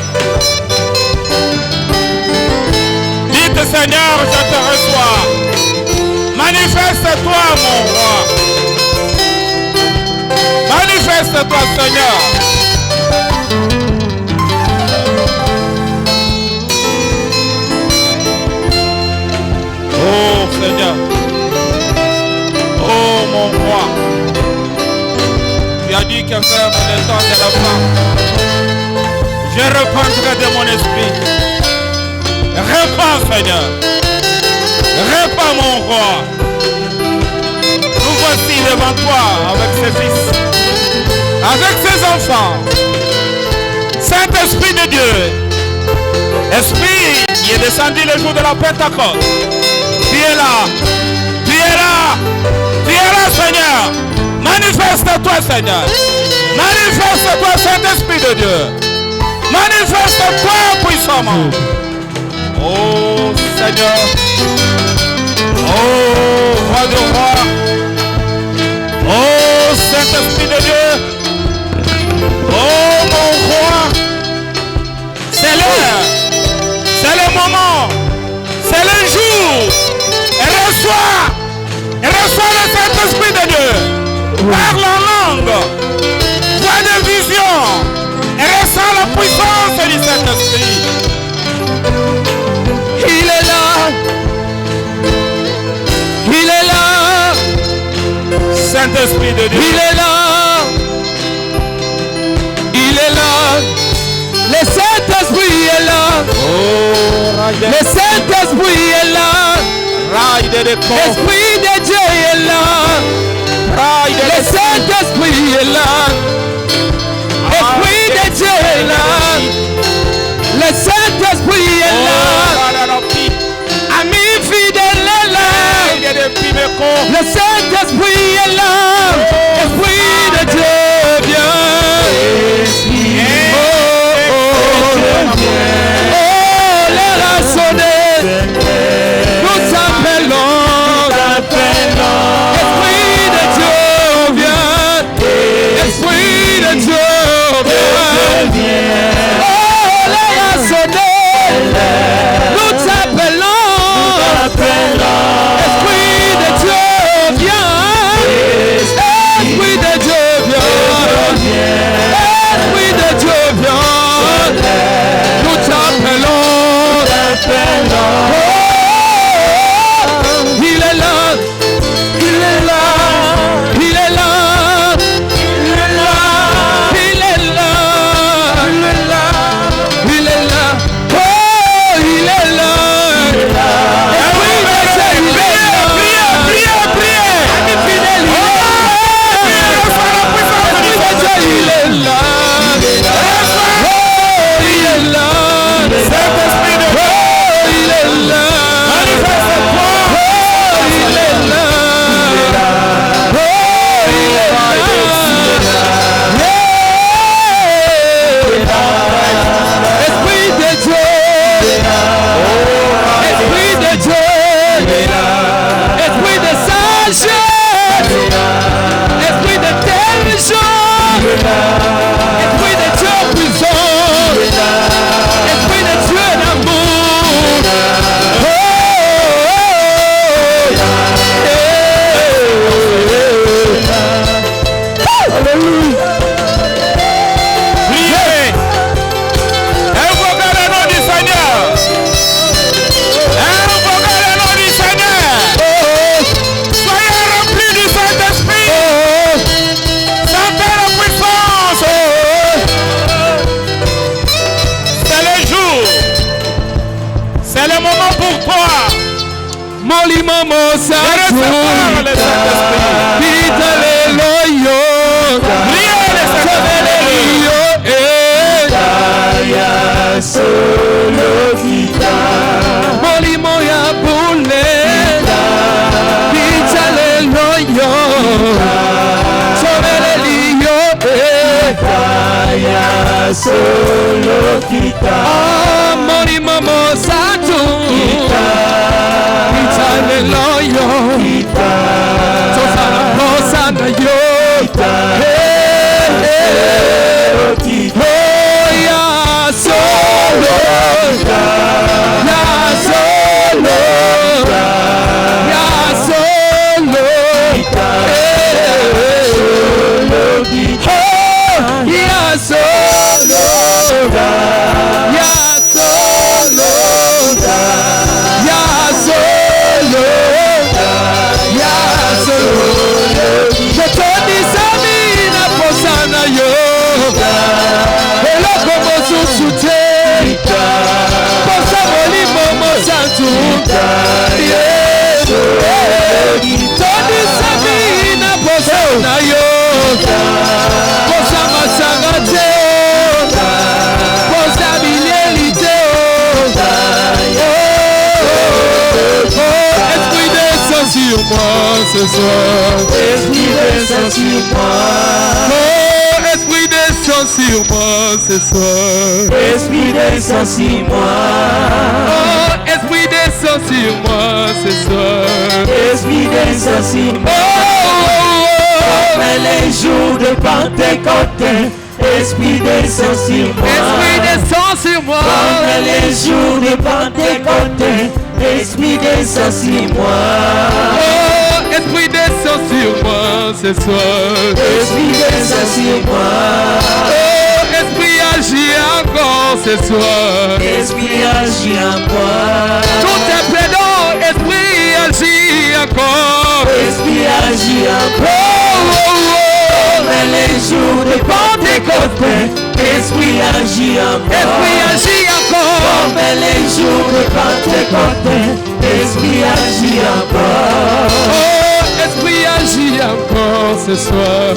Dites, Seigneur, je te reçois. Manifeste-toi, mon roi. Manifeste-toi, Seigneur. Oh, Seigneur. Oh, mon roi. Tu as dit que faire le temps de la fin. Je repentrai de mon esprit. Répands, Seigneur. Répands, mon roi. Nous voici devant toi avec ses fils, avec ses enfants. Saint-Esprit de Dieu, Esprit qui est descendu le jour de la Pentecôte. Tu es là. Tu es là. Tu es là, Seigneur. Manifeste-toi, Seigneur. Manifeste-toi, Saint-Esprit de Dieu. Manifeste-toi puissamment. Oh, Seigneur. Oh, roi de roi. Oh, Saint-Esprit de Dieu. Oh, mon roi. C'est l'heure. C'est le moment. C'est le jour. Et reçois le Saint-Esprit de Dieu. Parle en langue. Vois des visions. Et ressens la puissance du Saint-Esprit. Il est là. Il est là. Saint-Esprit de Dieu. Il est là. Il est là. Le Saint-Esprit est là. Oh, Le Saint-Esprit est là. L'Esprit de Dieu est là. Le Saint-Esprit est là. L'Esprit de Dieu est là. Le Saint-Esprit est là. Ami fidèle est là. Le Saint-Esprit est là. L'Esprit de Dieu vient. Oh, l'air a sonné. Nous appelons. Esprit de Dieu vient. Esprit de Dieu vient. Oh, l'air a sonné. Nous t'appelons. Esprit de Dieu Molimo mosa Recevoir le Saint-Esprit. Vita leloyo. Priez le Saint-Esprit. Molimo ya bule. Vita leloyo. Sobelelio. Molimo mosa Vita leloyo. Tosana mosa na yo. Sur moi ce soir, Esprit descend sur moi. Oh, Esprit descend sur moi ce soir, Esprit descend sur moi. Oh, Esprit descend sur moi ce soir, Esprit descend sur moi. Comme les jours de Pentecôte, Esprit descend sur moi. Esprit descend sur moi. Comme les jours de Pentecôte, Esprit descend sur moi. Oh, Esprit descend sur moi ce soir. Esprit descend sur moi. Oh, Esprit agit encore ce soir. Esprit agit encore. Tout est plaidant, Esprit agit encore. Esprit agit encore. Mais les jours de Pentecôte, Esprit agit encore. Esprit agit encore. Mais les jours de Pentecôte, Esprit agit encore. Oh, Esprit agit encore ce soir.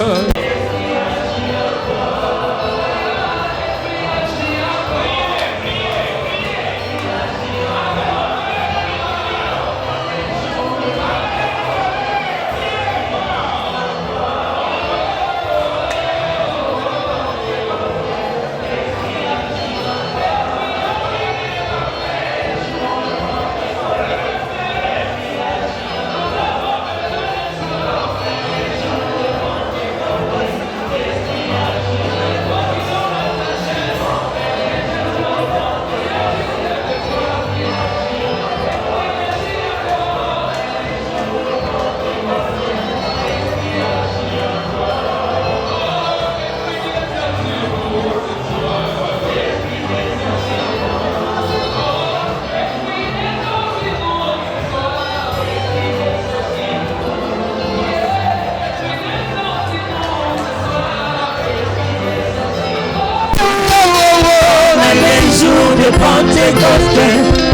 Pentecôte,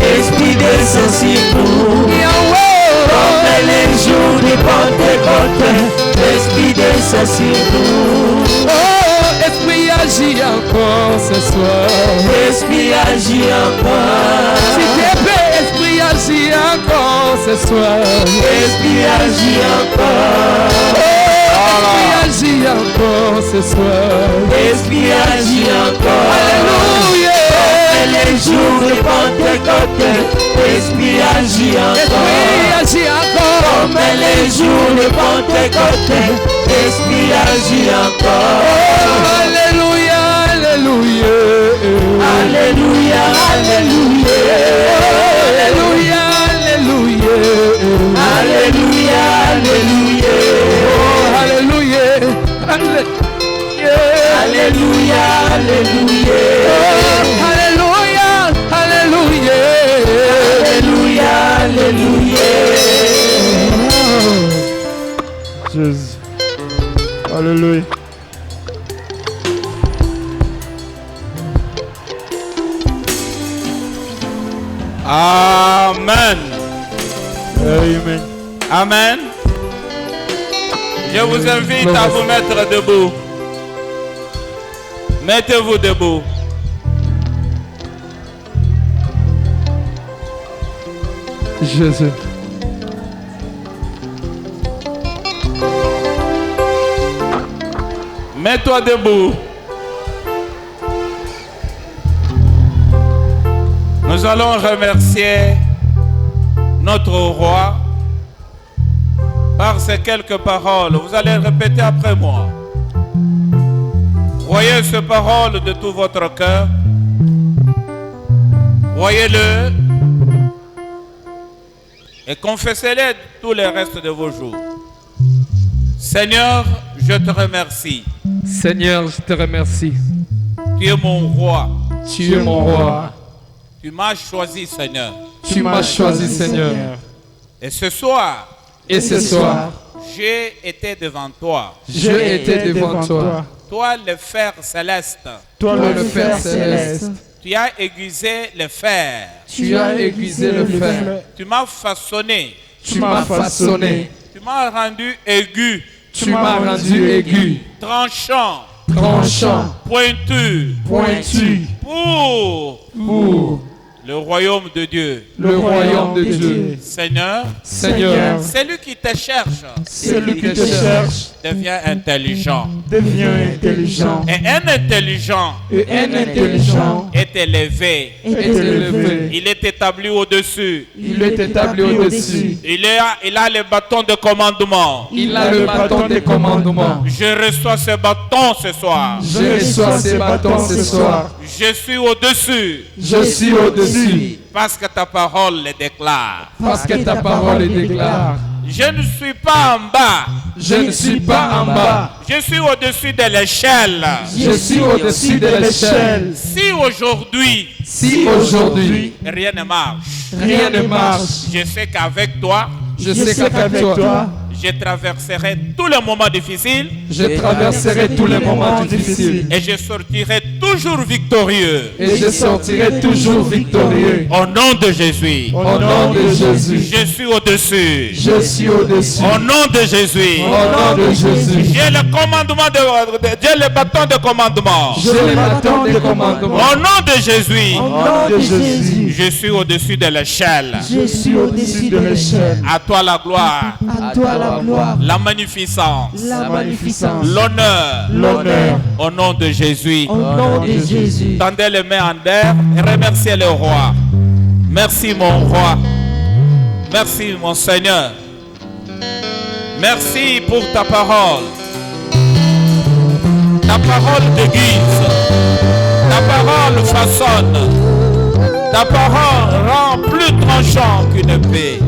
Esprit descend sur nous. Comme les jours de Pentecôte, Esprit descend sur nous. Oh, Esprit agit encore ce soir. Esprit agit encore. S'il te plaît, Esprit agit encore ce soir. Esprit agit encore. Esprit agit encore ce soir. Esprit agit encore. Alléluia. Les jours de Pentecôte, Esprit agit encore. Esprit agit encore. Comme les jours de Pentecôte, Esprit agit encore. Oh, alléluia, alléluia. Alléluia, alléluia. Alléluia, alléluia. Alléluia, alléluia. Oh, alléluia. Alléluia, alléluia. Alléluia, alléluia. Alléluia, alléluia. Jésus. Alléluia. Amen. Amen. Amen. Je vous invite à vous mettre debout. Mettez-vous debout. Jésus. Mets-toi debout. Nous allons remercier notre roi par ces quelques paroles. Vous allez répéter après moi. Voyez ces paroles de tout votre cœur. Voyez-le et confessez-les tous les restes de vos jours. Seigneur, je te remercie. Seigneur, je te remercie. Tu es mon roi. Tu es mon roi. Tu m'as choisi, Seigneur. Tu m'as choisi, Seigneur. Et ce soir, j'ai été devant toi. J'ai été devant toi. Toi, le fer céleste. Toi, le fer céleste. Tu as aiguisé le fer. Tu as aiguisé le fer. Tu m'as façonné. Tu m'as façonné. Tu m'as rendu aigu. Tu m'as rendu aigu. Tranchant. Tranchant. Pointu. Pointu. Pour le royaume de Dieu. Le royaume de Dieu. Seigneur. Seigneur. Celui qui te cherche. Celui qui te cherche. Devient intelligent. Devient intelligent. Et un intelligent. Et un intelligent. Est élevé. Est élevé. Il est établi au-dessus. Il est établi au-dessus. Il a le bâton de commandement. Il a le bâton de commandement. Je reçois ce bâton ce soir. Je reçois ce bâton ce soir. Je suis au-dessus. Je suis au-dessus. Parce que ta parole le déclare. Parce que ta parole le déclare. Je ne suis pas en bas. Je ne suis pas en bas. Je suis au-dessus de l'échelle. Je suis au-dessus de l'échelle. Si aujourd'hui, rien ne marche. Rien ne marche. Je sais qu'avec toi, je traverserai tous les moments difficiles. Je traverserai tous les moments difficiles. Et je sortirai toujours victorieux. Et je sortirai toujours victorieux. Au nom de Jésus. Au nom de Jésus. Je suis au-dessus. Je suis au-dessus. Au nom de Jésus. Au nom de Jésus. J'ai le commandement j'ai le bâton de commandement. J'ai le bâton de commandement. Au nom de Jésus. Au nom de Jésus. Je suis au-dessus de l'échelle. Je suis au-dessus de l'échelle. À toi la gloire. À toi la gloire. La magnificence. La magnificence. L'honneur. L'honneur. Au nom de Jésus. Au nom de Jésus. Tendez les mains en l'air et remerciez le roi. Merci mon roi. Merci mon Seigneur. Merci pour ta parole. Ta parole t'aiguise. Ta parole façonne. Ta parole rend plus tranchant qu'une épée.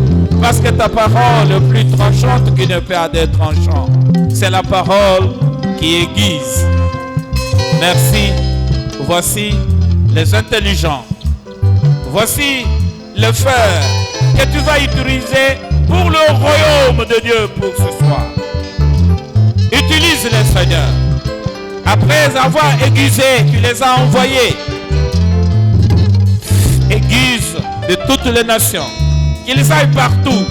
Parce que ta parole est plus tranchante qu'une épée à deux tranchants. C'est la parole qui aiguise. Merci. Voici les intelligents. Voici le fer que tu vas utiliser pour le royaume de Dieu pour ce soir. Utilise-les, Seigneur. Après avoir aiguisé, tu les as envoyés. Aiguise de toutes les nations. Qu'ils aillent partout.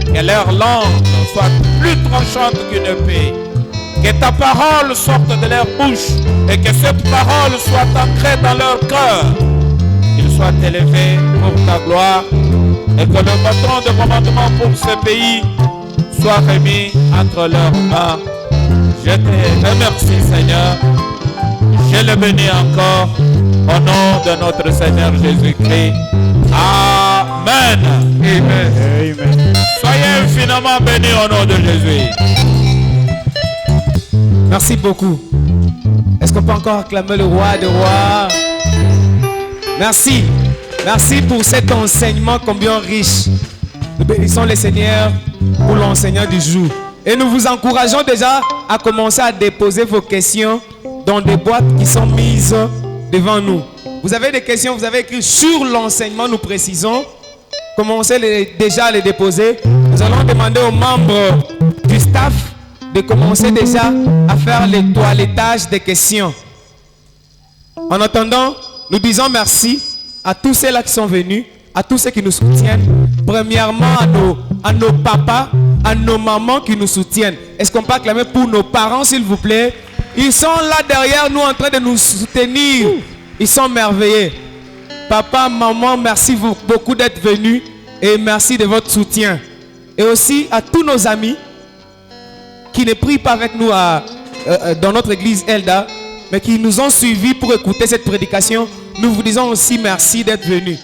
Que leur langue soit plus tranchante qu'une épée. Que ta parole sorte de leur bouche. Et que cette parole soit ancrée dans leur cœur. Qu'ils soient élevés pour ta gloire. Et que le bâton de commandement pour ce pays soit remis entre leurs mains. Je te remercie, Seigneur. Je le bénis encore au nom de notre Seigneur Jésus-Christ. Amen. Amen. Amen. Soyez infiniment bénis au nom de Jésus. Merci beaucoup. Est-ce qu'on peut encore acclamer le roi des rois? Merci. Merci pour cet enseignement combien riche. Nous bénissons le Seigneur pour l'enseignant du jour. Et nous vous encourageons déjà à commencer à déposer vos questions dans des boîtes qui sont mises devant nous. Vous avez des questions, vous avez écrit sur l'enseignement, nous précisons. Commencez déjà à les déposer. Nous allons demander aux membres du staff de commencer déjà à faire le toilettage des questions. En attendant, nous disons merci à tous ceux-là qui sont venus, à tous ceux qui nous soutiennent premièrement à nos papas, à nos mamans qui nous soutiennent. Est-ce qu'on peut acclamer pour nos parents, s'il vous plaît? Ils sont là derrière nous en train de nous soutenir. Ils sont merveilleux. Papa, maman, merci beaucoup d'être venus et merci de votre soutien. Et aussi à tous nos amis qui ne prient pas avec nous dans notre église Elda, mais qui nous ont suivis pour écouter cette prédication. Nous vous disons aussi merci d'être venus.